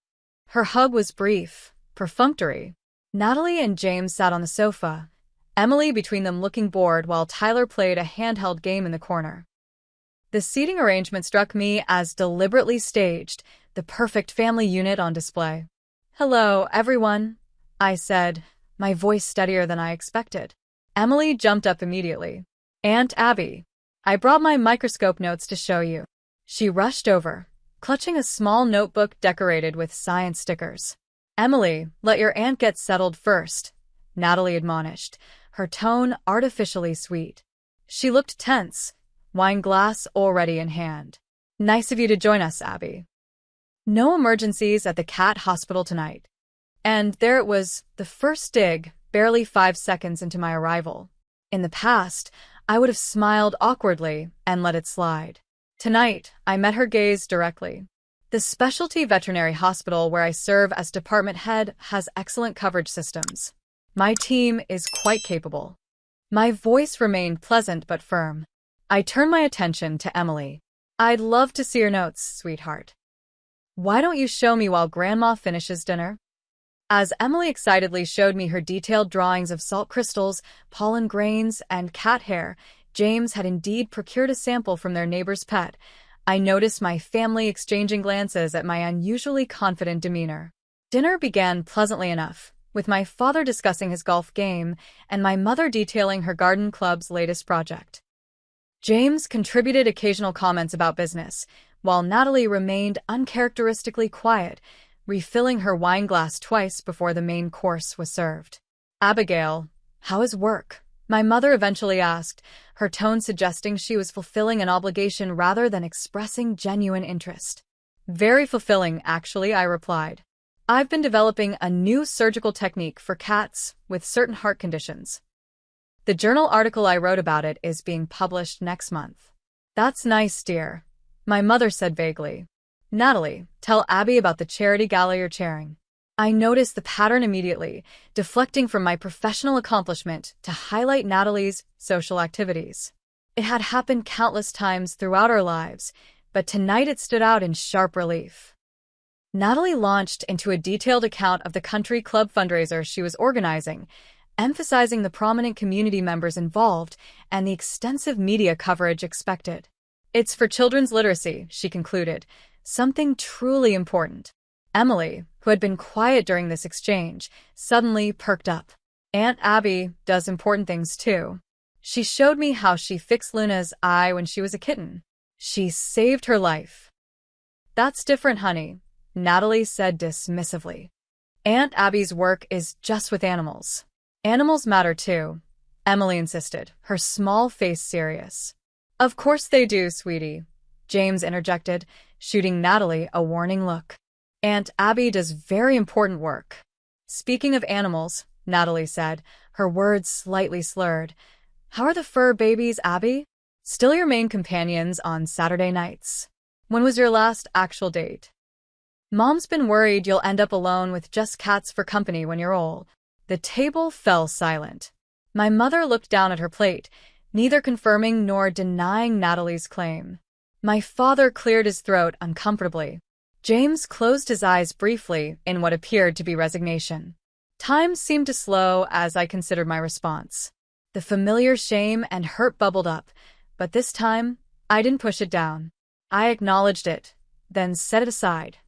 Her hug was brief, perfunctory. Natalie and James sat on the sofa, Emily between them looking bored while Tyler played a handheld game in the corner. The seating arrangement struck me as deliberately staged, the perfect family unit on display. "Hello, everyone," I said, my voice steadier than I expected. Emily jumped up immediately. "Aunt Abby, I brought my microscope notes to show you." She rushed over, clutching a small notebook decorated with science stickers. "Emily, let your aunt get settled first," Natalie admonished, her tone artificially sweet. She looked tense, wine glass already in hand. "Nice of you to join us, Abby. No emergencies at the cat hospital tonight." And there it was, the first dig, barely 5 seconds into my arrival. In the past, I would have smiled awkwardly and let it slide. Tonight, I met her gaze directly. The specialty veterinary hospital where I serve as department head has excellent coverage systems. My team is quite capable. My voice remained pleasant but firm. I turned my attention to Emily. I'd love to see your notes, sweetheart. Why don't you show me while Grandma finishes dinner? As Emily excitedly showed me her detailed drawings of salt crystals, pollen grains, and cat hair, James had indeed procured a sample from their neighbor's pet. I noticed my family exchanging glances at my unusually confident demeanor. Dinner began pleasantly enough, with my father discussing his golf game and my mother detailing her garden club's latest project. James contributed occasional comments about business, while Natalie remained uncharacteristically quiet, refilling her wine glass twice before the main course was served. "Abigail, how is work?" my mother eventually asked, her tone suggesting she was fulfilling an obligation rather than expressing genuine interest. "Very fulfilling, actually," I replied. "I've been developing a new surgical technique for cats with certain heart conditions. The journal article I wrote about it is being published next month." "That's nice, dear," my mother said vaguely. "Natalie, tell Abby about the charity gala you're chairing." I noticed the pattern immediately, deflecting from my professional accomplishment to highlight Natalie's social activities. It had happened countless times throughout our lives, but tonight it stood out in sharp relief. Natalie launched into a detailed account of the country club fundraiser she was organizing, emphasizing the prominent community members involved and the extensive media coverage expected. "It's for children's literacy," she concluded, "something truly important." Emily, who had been quiet during this exchange, suddenly perked up. "Aunt Abby does important things too. She showed me how she fixed Luna's eye when she was a kitten. She saved her life." "That's different, honey," Natalie said dismissively. "Aunt Abby's work is just with animals." "Animals matter too," Emily insisted, her small face serious. "Of course they do, sweetie," James interjected, shooting Natalie a warning look. "Aunt Abby does very important work." "Speaking of animals," Natalie said, her words slightly slurred, "how are the fur babies, Abby? Still your main companions on Saturday nights? When was your last actual date?" "Mom's been worried you'll end up alone with just cats for company when you're old." The table fell silent. My mother looked down at her plate, neither confirming nor denying Natalie's claim. My father cleared his throat uncomfortably. James closed his eyes briefly in what appeared to be resignation. Time seemed to slow as I considered my response. The familiar shame and hurt bubbled up, but this time, I didn't push it down. I acknowledged it, then set it aside.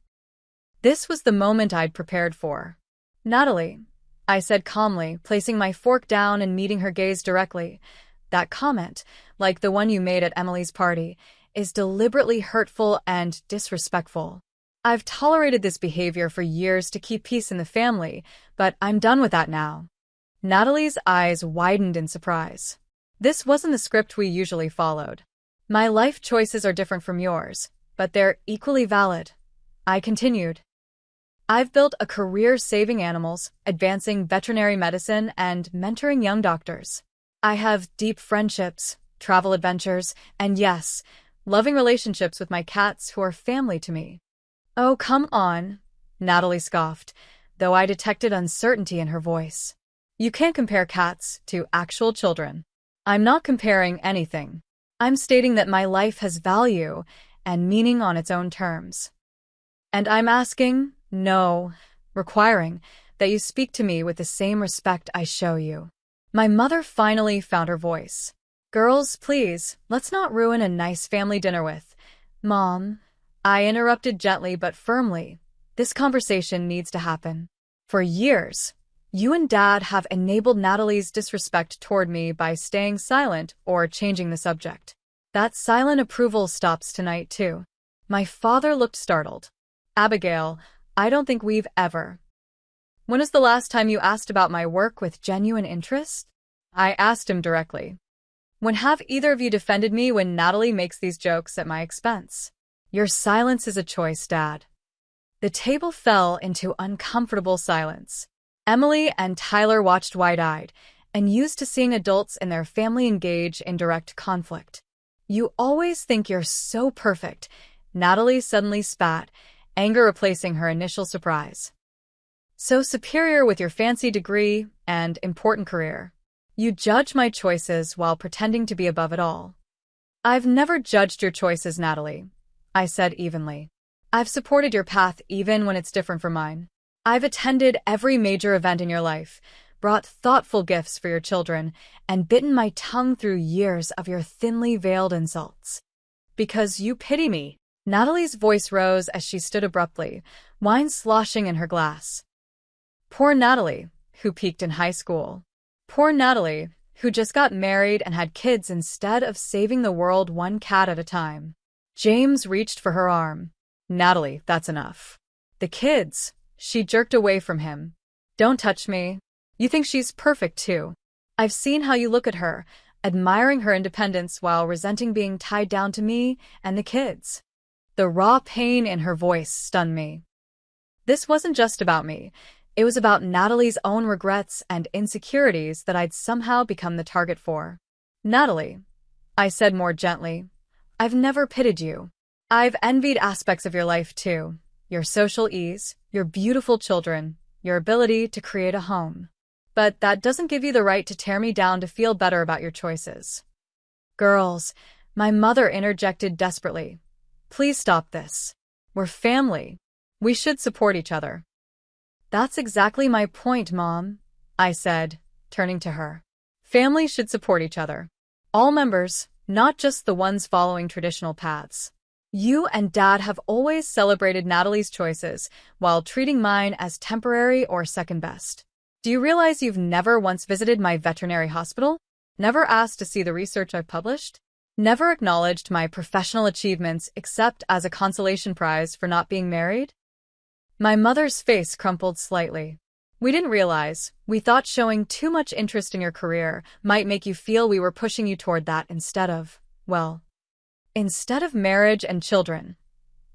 This was the moment I'd prepared for. "Natalie," I said calmly, placing my fork down and meeting her gaze directly, "that comment, like the one you made at Emily's party, is deliberately hurtful and disrespectful. I've tolerated this behavior for years to keep peace in the family, but I'm done with that now." Natalie's eyes widened in surprise. This wasn't the script we usually followed. "My life choices are different from yours, but they're equally valid," I continued. "I've built a career saving animals, advancing veterinary medicine, and mentoring young doctors. I have deep friendships, travel adventures, and yes, loving relationships with my cats who are family to me." "Oh, come on," Natalie scoffed, though I detected uncertainty in her voice. "You can't compare cats to actual children." "I'm not comparing anything. I'm stating that my life has value and meaning on its own terms. And I'm asking, no, requiring, that you speak to me with the same respect I show you." My mother finally found her voice. "Girls, please, let's not ruin a nice family dinner with..." "Mom," I interrupted gently but firmly, "this conversation needs to happen. For years, you and Dad have enabled Natalie's disrespect toward me by staying silent or changing the subject. That silent approval stops tonight, too." My father looked startled. "Abigail, I don't think we've ever..." "When was the last time you asked about my work with genuine interest?" I asked him directly. "When have either of you defended me when Natalie makes these jokes at my expense?" "Your silence is a choice, Dad." The table fell into uncomfortable silence. Emily and Tyler watched wide-eyed and used to seeing adults in their family engage in direct conflict. "You always think you're so perfect," Natalie suddenly spat, anger replacing her initial surprise. So superior with your fancy degree and important career. You judge my choices while pretending to be above it all. I've never judged your choices, Natalie, I said evenly. I've supported your path even when it's different from mine. I've attended every major event in your life, brought thoughtful gifts for your children, and bitten my tongue through years of your thinly veiled insults. Because you pity me. Natalie's voice rose as she stood abruptly, wine sloshing in her glass. Poor Natalie, who peaked in high school. Poor Natalie, who just got married and had kids instead of saving the world one cat at a time. James reached for her arm. Natalie, that's enough. The kids. She jerked away from him. Don't touch me. You think she's perfect too. I've seen how you look at her, admiring her independence while resenting being tied down to me and the kids. The raw pain in her voice stunned me. This wasn't just about me. It was about Natalie's own regrets and insecurities that I'd somehow become the target for. Natalie, I said more gently, I've never pitied you. I've envied aspects of your life too. Your social ease, your beautiful children, your ability to create a home. But that doesn't give you the right to tear me down to feel better about your choices. Girls, my mother interjected desperately. Please stop this. We're family. We should support each other. That's exactly my point, Mom, I said, turning to her. Families should support each other. All members, not just the ones following traditional paths. You and Dad have always celebrated Natalie's choices, while treating mine as temporary or second best. Do you realize you've never once visited my veterinary hospital? Never asked to see the research I've published? Never acknowledged my professional achievements except as a consolation prize for not being married? My mother's face crumpled slightly. We didn't realize. We thought showing too much interest in your career might make you feel we were pushing you toward that instead of marriage and children.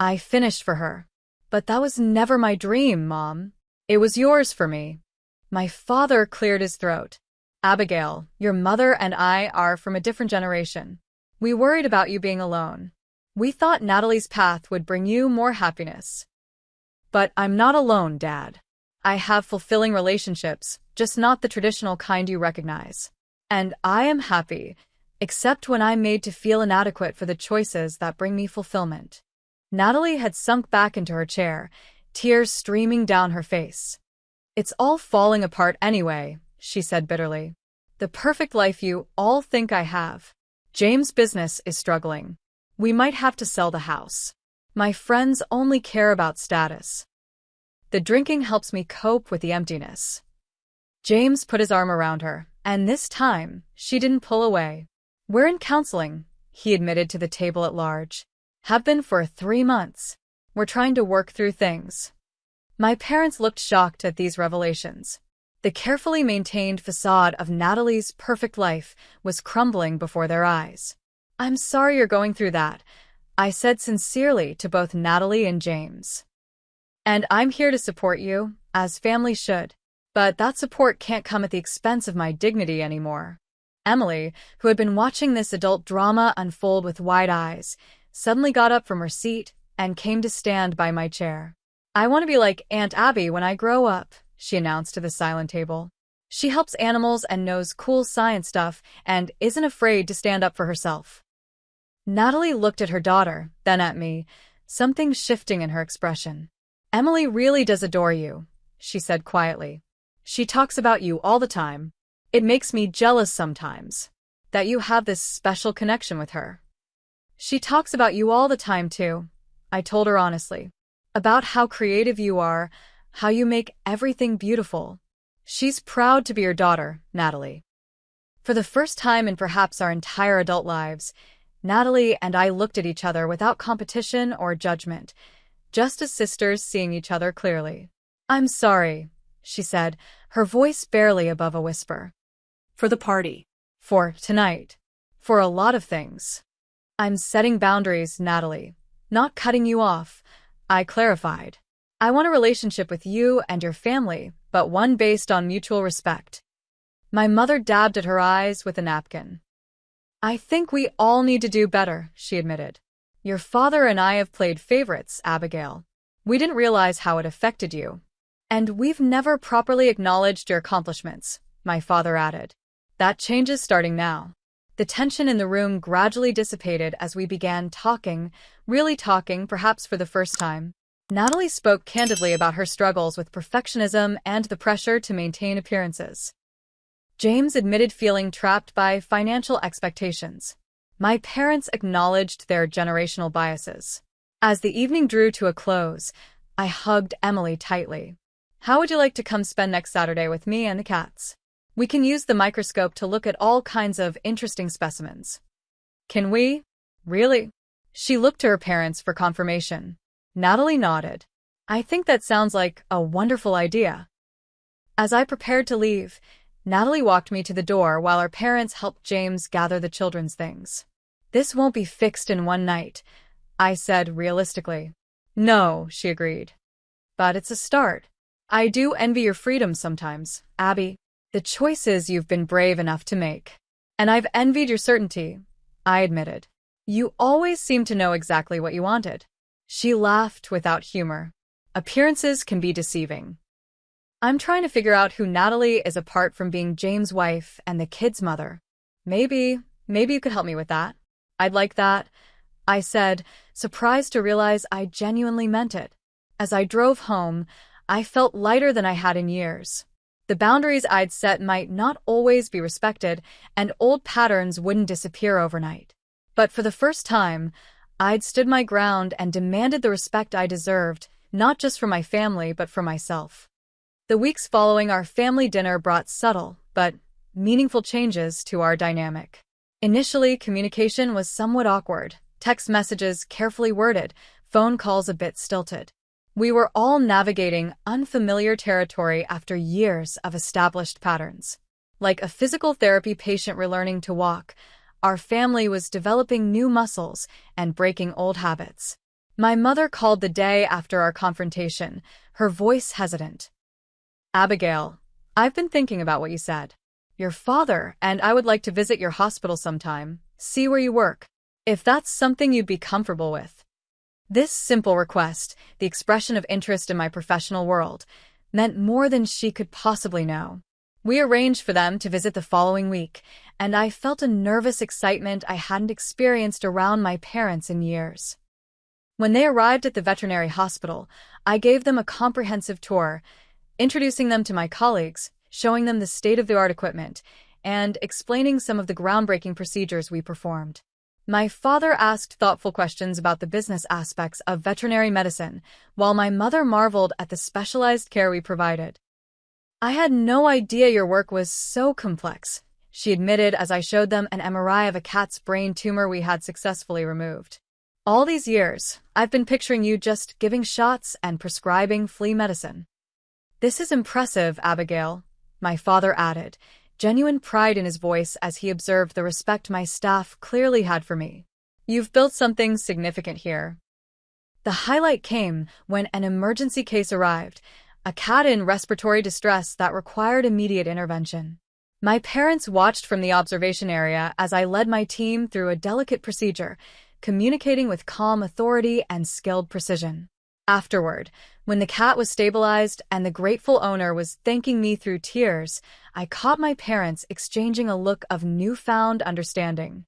I finished for her. But that was never my dream, Mom. It was yours for me. My father cleared his throat. Abigail, your mother and I are from a different generation. We worried about you being alone. We thought Natalie's path would bring you more happiness. But I'm not alone, Dad. I have fulfilling relationships, just not the traditional kind you recognize. And I am happy, except when I'm made to feel inadequate for the choices that bring me fulfillment. Natalie had sunk back into her chair, tears streaming down her face. It's all falling apart anyway, she said bitterly. The perfect life you all think I have. James' business is struggling. We might have to sell the house. My friends only care about status. The drinking helps me cope with the emptiness. James put his arm around her, and this time, she didn't pull away. We're in counseling, he admitted to the table at large. Have been for 3 months. We're trying to work through things. My parents looked shocked at these revelations. The carefully maintained facade of Natalie's perfect life was crumbling before their eyes. I'm sorry you're going through that, I said sincerely to both Natalie and James. And I'm here to support you, as family should. But that support can't come at the expense of my dignity anymore. Emily, who had been watching this adult drama unfold with wide eyes, suddenly got up from her seat and came to stand by my chair. I want to be like Aunt Abby when I grow up, she announced to the silent table. She helps animals and knows cool science stuff and isn't afraid to stand up for herself. Natalie looked at her daughter, then at me, something shifting in her expression. Emily really does adore you, she said quietly. She talks about you all the time. It makes me jealous sometimes that you have this special connection with her. She talks about you all the time too, I told her honestly. About how creative you are, how you make everything beautiful. She's proud to be your daughter, Natalie. For the first time in perhaps our entire adult lives, Natalie and I looked at each other without competition or judgment, just as sisters seeing each other clearly. I'm sorry, she said, her voice barely above a whisper. For the party. For tonight. For a lot of things. I'm setting boundaries, Natalie. Not cutting you off, I clarified. I want a relationship with you and your family, but one based on mutual respect. My mother dabbed at her eyes with a napkin. I think we all need to do better, she admitted. Your father and I have played favorites, Abigail. We didn't realize how it affected you. And we've never properly acknowledged your accomplishments, my father added. That changes starting now. The tension in the room gradually dissipated as we began talking, really talking, perhaps for the first time. Natalie spoke candidly about her struggles with perfectionism and the pressure to maintain appearances. James admitted feeling trapped by financial expectations. My parents acknowledged their generational biases. As the evening drew to a close, I hugged Emily tightly. How would you like to come spend next Saturday with me and the cats? We can use the microscope to look at all kinds of interesting specimens. Can we? Really? She looked to her parents for confirmation. Natalie nodded. I think that sounds like a wonderful idea. As I prepared to leave, Natalie walked me to the door while our parents helped James gather the children's things. This won't be fixed in one night, I said realistically. No, she agreed. But it's a start. I do envy your freedom sometimes, Abby. The choices you've been brave enough to make. And I've envied your certainty, I admitted. You always seemed to know exactly what you wanted. She laughed without humor. Appearances can be deceiving. I'm trying to figure out who Natalie is apart from being James' wife and the kids' mother. Maybe you could help me with that. I'd like that, I said, surprised to realize I genuinely meant it. As I drove home, I felt lighter than I had in years. The boundaries I'd set might not always be respected, and old patterns wouldn't disappear overnight. But for the first time, I'd stood my ground and demanded the respect I deserved, not just from my family but for myself. The weeks following our family dinner brought subtle, but meaningful changes to our dynamic. Initially, communication was somewhat awkward, text messages carefully worded, phone calls a bit stilted. We were all navigating unfamiliar territory after years of established patterns. Like a physical therapy patient relearning to walk, our family was developing new muscles and breaking old habits. My mother called the day after our confrontation, her voice hesitant. Abigail, I've been thinking about what you said. Your father and I would like to visit your hospital sometime, see where you work, if that's something you'd be comfortable with. This simple request, the expression of interest in my professional world, meant more than she could possibly know. We arranged for them to visit the following week, and I felt a nervous excitement I hadn't experienced around my parents in years. When they arrived at the veterinary hospital, I gave them a comprehensive tour, introducing them to my colleagues, showing them the state-of-the-art equipment, and explaining some of the groundbreaking procedures we performed. My father asked thoughtful questions about the business aspects of veterinary medicine, while my mother marveled at the specialized care we provided. I had no idea your work was so complex, she admitted as I showed them an MRI of a cat's brain tumor we had successfully removed. All these years, I've been picturing you just giving shots and prescribing flea medicine. This is impressive, Abigail, my father added, genuine pride in his voice as he observed the respect my staff clearly had for me. You've built something significant here. The highlight came when an emergency case arrived, a cat in respiratory distress that required immediate intervention. My parents watched from the observation area as I led my team through a delicate procedure, communicating with calm authority and skilled precision. Afterward, when the cat was stabilized and the grateful owner was thanking me through tears, I caught my parents exchanging a look of newfound understanding.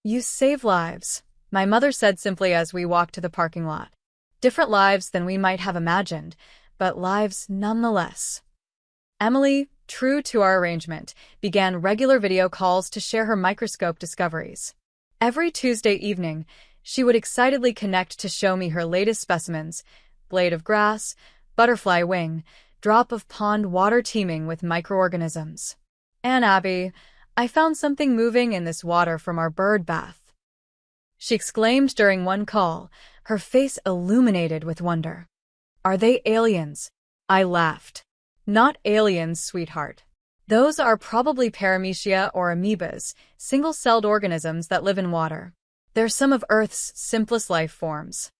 You save lives, my mother said simply as we walked to the parking lot. Different lives than we might have imagined, but lives nonetheless. Emily, true to our arrangement, began regular video calls to share her microscope discoveries. Every Tuesday evening, she would excitedly connect to show me her latest specimens: blade of grass, butterfly wing, drop of pond water teeming with microorganisms. "And Abby, I found something moving in this water from our bird bath," she exclaimed during one call, her face illuminated with wonder. "Are they aliens?" I laughed. "Not aliens, sweetheart. Those are probably paramecia or amoebas, single-celled organisms that live in water. They're some of Earth's simplest life forms."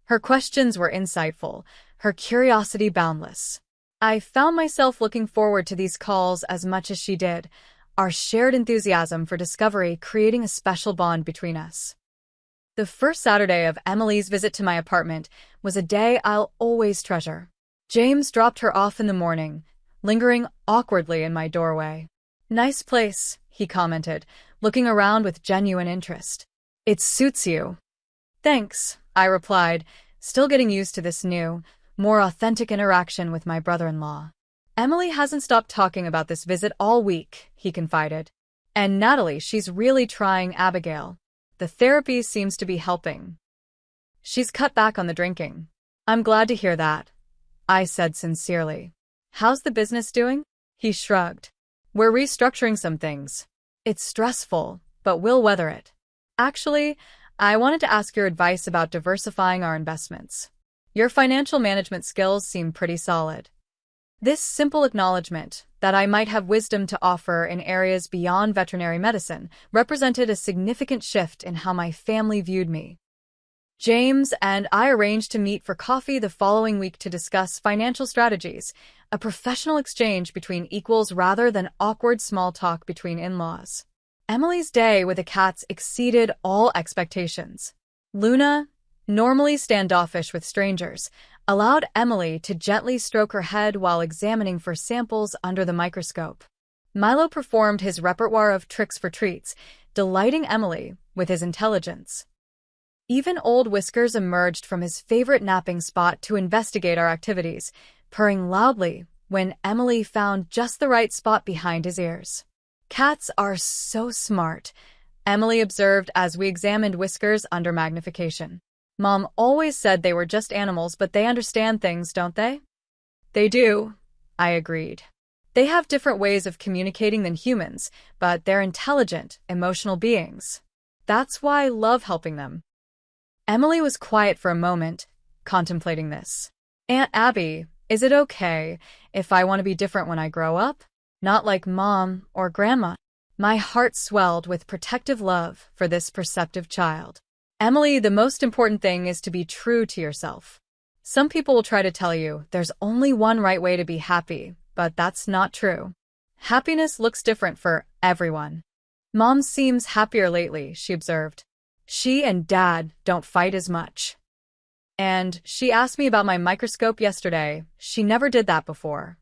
Her questions were insightful, her curiosity boundless. I found myself looking forward to these calls as much as she did, our shared enthusiasm for discovery creating a special bond between us. The first Saturday of Emily's visit to my apartment was a day I'll always treasure. James dropped her off in the morning, lingering awkwardly in my doorway. "Nice place," he commented, looking around with genuine interest. "It suits you." "Thanks," I replied, still getting used to this new, more authentic interaction with my brother-in-law. "Emily hasn't stopped talking about this visit all week," he confided. "And Natalie, she's really trying Abigail. The therapy seems to be helping. She's cut back on the drinking." "I'm glad to hear that," I said sincerely. "How's the business doing?" He shrugged. "We're restructuring some things. It's stressful, but we'll weather it. Actually, I wanted to ask your advice about diversifying our investments. Your financial management skills seem pretty solid." This simple acknowledgement that I might have wisdom to offer in areas beyond veterinary medicine represented a significant shift in how my family viewed me. James and I arranged to meet for coffee the following week to discuss financial strategies, a professional exchange between equals rather than awkward small talk between in-laws. Emily's day with the cats exceeded all expectations. Luna, normally standoffish with strangers, allowed Emily to gently stroke her head while examining for samples under the microscope. Milo performed his repertoire of tricks for treats, delighting Emily with his intelligence. Even old Whiskers emerged from his favorite napping spot to investigate our activities, purring loudly when Emily found just the right spot behind his ears. "Cats are so smart," Emily observed as we examined Whiskers under magnification. "Mom always said they were just animals, but they understand things, don't they?" "They do," I agreed. "They have different ways of communicating than humans, but they're intelligent, emotional beings. That's why I love helping them." Emily was quiet for a moment, contemplating this. "Aunt Abby, is it okay if I want to be different when I grow up? Not like Mom or Grandma?" My heart swelled with protective love for this perceptive child. "Emily, the most important thing is to be true to yourself. Some people will try to tell you there's only one right way to be happy, but that's not true. Happiness looks different for everyone. Mom seems happier lately," she observed. "She and Dad don't fight as much. And she asked me about my microscope yesterday. She never did that before."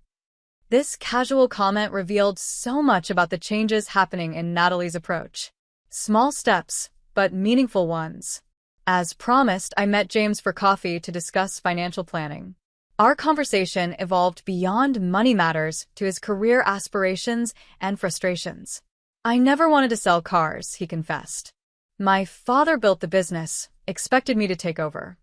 This casual comment revealed so much about the changes happening in Natalie's approach. Small steps, but meaningful ones. As promised, I met James for coffee to discuss financial planning. Our conversation evolved beyond money matters to his career aspirations and frustrations. "I never wanted to sell cars," he confessed. "My father built the business, expected me to take over.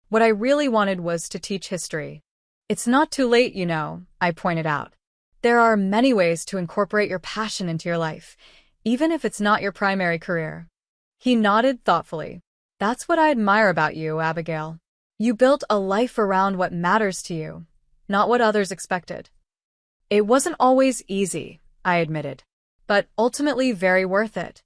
What I really wanted was to teach history." "It's not too late, you know," I pointed out. "There are many ways to incorporate your passion into your life, even if it's not your primary career." He nodded thoughtfully. "That's what I admire about you, Abigail. You built a life around what matters to you, not what others expected." "It wasn't always easy," I admitted, "but ultimately very worth it."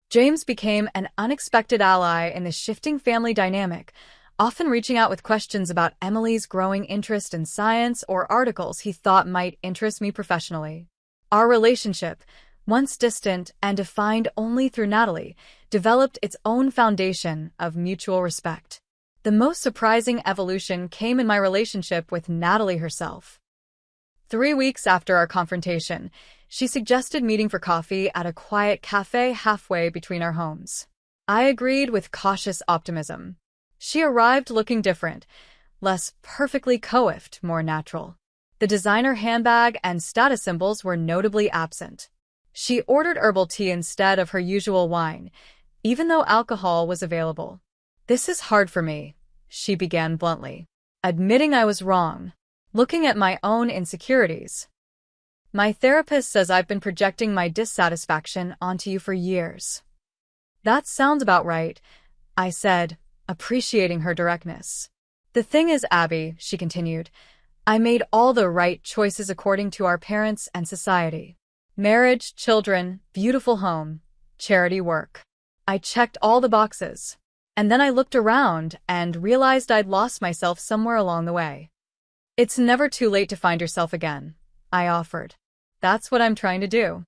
James became an unexpected ally in the shifting family dynamic, often reaching out with questions about Emily's growing interest in science or articles he thought might interest me professionally. Our relationship, once distant and defined only through Natalie, developed its own foundation of mutual respect. The most surprising evolution came in my relationship with Natalie herself. 3 weeks after our confrontation, she suggested meeting for coffee at a quiet cafe halfway between our homes. I agreed with cautious optimism. She arrived looking different, less perfectly coiffed, more natural. The designer handbag and status symbols were notably absent. She ordered herbal tea instead of her usual wine, even though alcohol was available. "This is hard for me," she began bluntly, admitting I was wrong, looking at my own insecurities. "My therapist says I've been projecting my dissatisfaction onto you for years." "That sounds about right," I said, appreciating her directness. "The thing is, Abby," she continued, "I made all the right choices according to our parents and society. Marriage, children, beautiful home, charity work. I checked all the boxes. And then I looked around and realized I'd lost myself somewhere along the way." "It's never too late to find yourself again," I offered. "That's what I'm trying to do."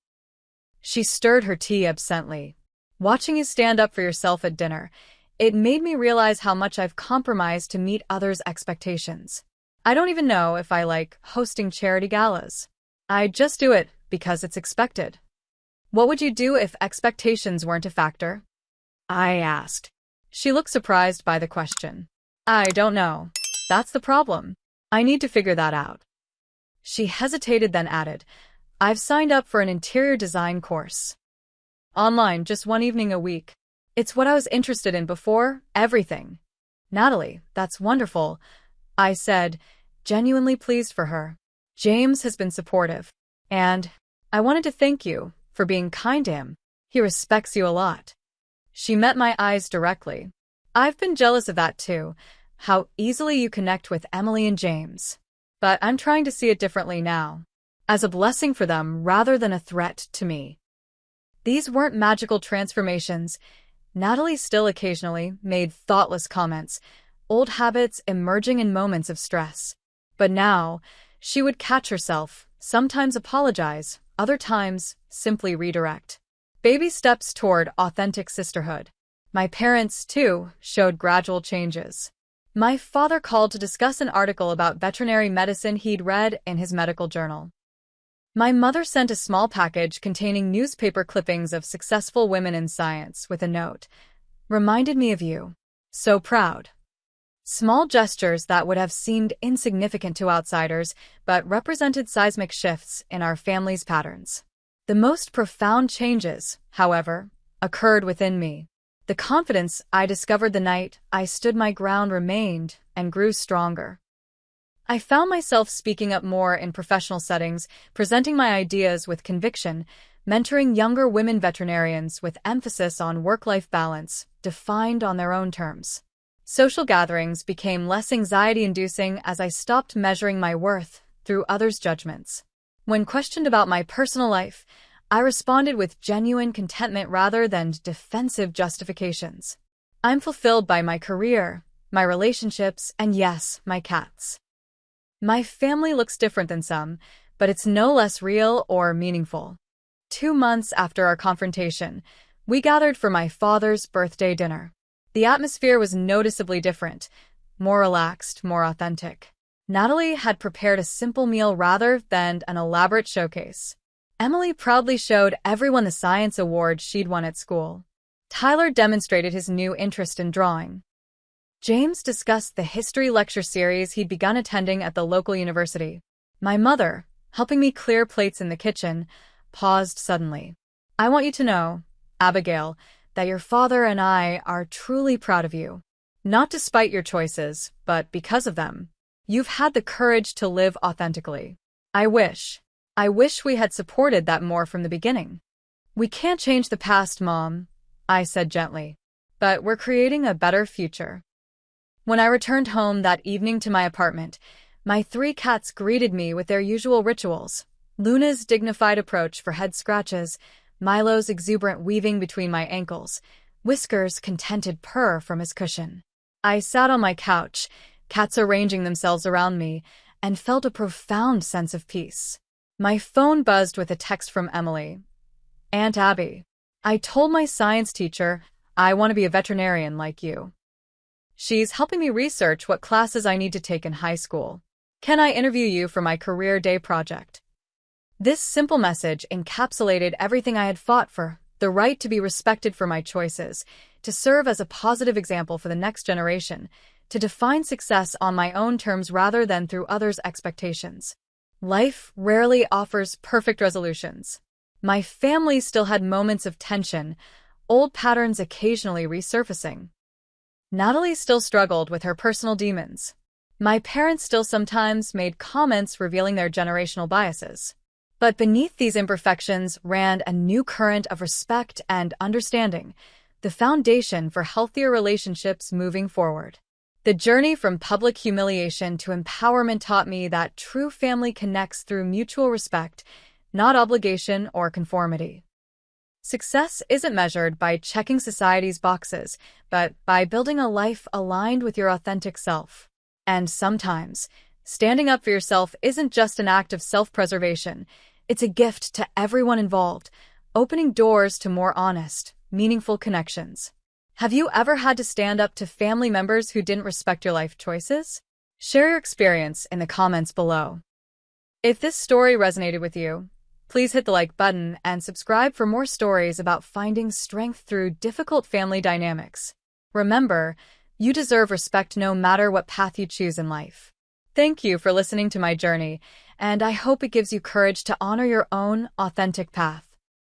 She stirred her tea absently. Watching you stand up for yourself at dinner, it made me realize how much I've compromised to meet others' expectations. I don't even know if I like hosting charity galas. I just do it because it's expected. What would you do if expectations weren't a factor? I asked. She looked surprised by the question. I don't know. That's the problem. I need to figure that out. She hesitated, then added, I've signed up for an interior design course. Online, just one evening a week. It's what I was interested in before everything. Natalie, that's wonderful, I said, genuinely pleased for her. James has been supportive. And I wanted to thank you for being kind to him. He respects you a lot. She met my eyes directly. I've been jealous of that too, how easily you connect with Emily and James. But I'm trying to see it differently now, as a blessing for them rather than a threat to me. These weren't magical transformations. Natalie still occasionally made thoughtless comments, old habits emerging in moments of stress. But now, she would catch herself, sometimes apologize, other times simply redirect. Baby steps toward authentic sisterhood. My parents, too, showed gradual changes. My father called to discuss an article about veterinary medicine he'd read in his medical journal. My mother sent a small package containing newspaper clippings of successful women in science with a note. Reminded me of you. So proud. Small gestures that would have seemed insignificant to outsiders, but represented seismic shifts in our family's patterns. The most profound changes, however, occurred within me. The confidence I discovered the night I stood my ground remained and grew stronger. I found myself speaking up more in professional settings, presenting my ideas with conviction, mentoring younger women veterinarians with emphasis on work-life balance, defined on their own terms. Social gatherings became less anxiety-inducing as I stopped measuring my worth through others' judgments. When questioned about my personal life, I responded with genuine contentment rather than defensive justifications. I'm fulfilled by my career, my relationships, and yes, my cats. My family looks different than some, but it's no less real or meaningful. 2 months after our confrontation, we gathered for my father's birthday dinner. The atmosphere was noticeably different, more relaxed, more authentic. Natalie had prepared a simple meal rather than an elaborate showcase. Emily proudly showed everyone the science award she'd won at school. Tyler demonstrated his new interest in drawing. James discussed the history lecture series he'd begun attending at the local university. My mother, helping me clear plates in the kitchen, paused suddenly. I want you to know, Abigail, that your father and I are truly proud of you. Not despite your choices, but because of them. You've had the courage to live authentically. I wish we had supported that more from the beginning. We can't change the past, Mom, I said gently. But we're creating a better future. When I returned home that evening to my apartment, my 3 cats greeted me with their usual rituals. Luna's dignified approach for head scratches, Milo's exuberant weaving between my ankles, Whisker's contented purr from his cushion. I sat on my couch, cats arranging themselves around me, and felt a profound sense of peace. My phone buzzed with a text from Emily. Aunt Abby, I told my science teacher I want to be a veterinarian like you. She's helping me research what classes I need to take in high school. Can I interview you for my career day project? This simple message encapsulated everything I had fought for, the right to be respected for my choices, to serve as a positive example for the next generation, to define success on my own terms rather than through others' expectations. Life rarely offers perfect resolutions. My family still had moments of tension, old patterns occasionally resurfacing. Natalie still struggled with her personal demons. My parents still sometimes made comments revealing their generational biases. But beneath these imperfections ran a new current of respect and understanding, the foundation for healthier relationships moving forward. The journey from public humiliation to empowerment taught me that true family connects through mutual respect, not obligation or conformity. Success isn't measured by checking society's boxes, but by building a life aligned with your authentic self. And sometimes, standing up for yourself isn't just an act of self-preservation, it's a gift to everyone involved, opening doors to more honest, meaningful connections. Have you ever had to stand up to family members who didn't respect your life choices? Share your experience in the comments below. If this story resonated with you, please hit the like button and subscribe for more stories about finding strength through difficult family dynamics. Remember, you deserve respect no matter what path you choose in life. Thank you for listening to my journey, and I hope it gives you courage to honor your own authentic path.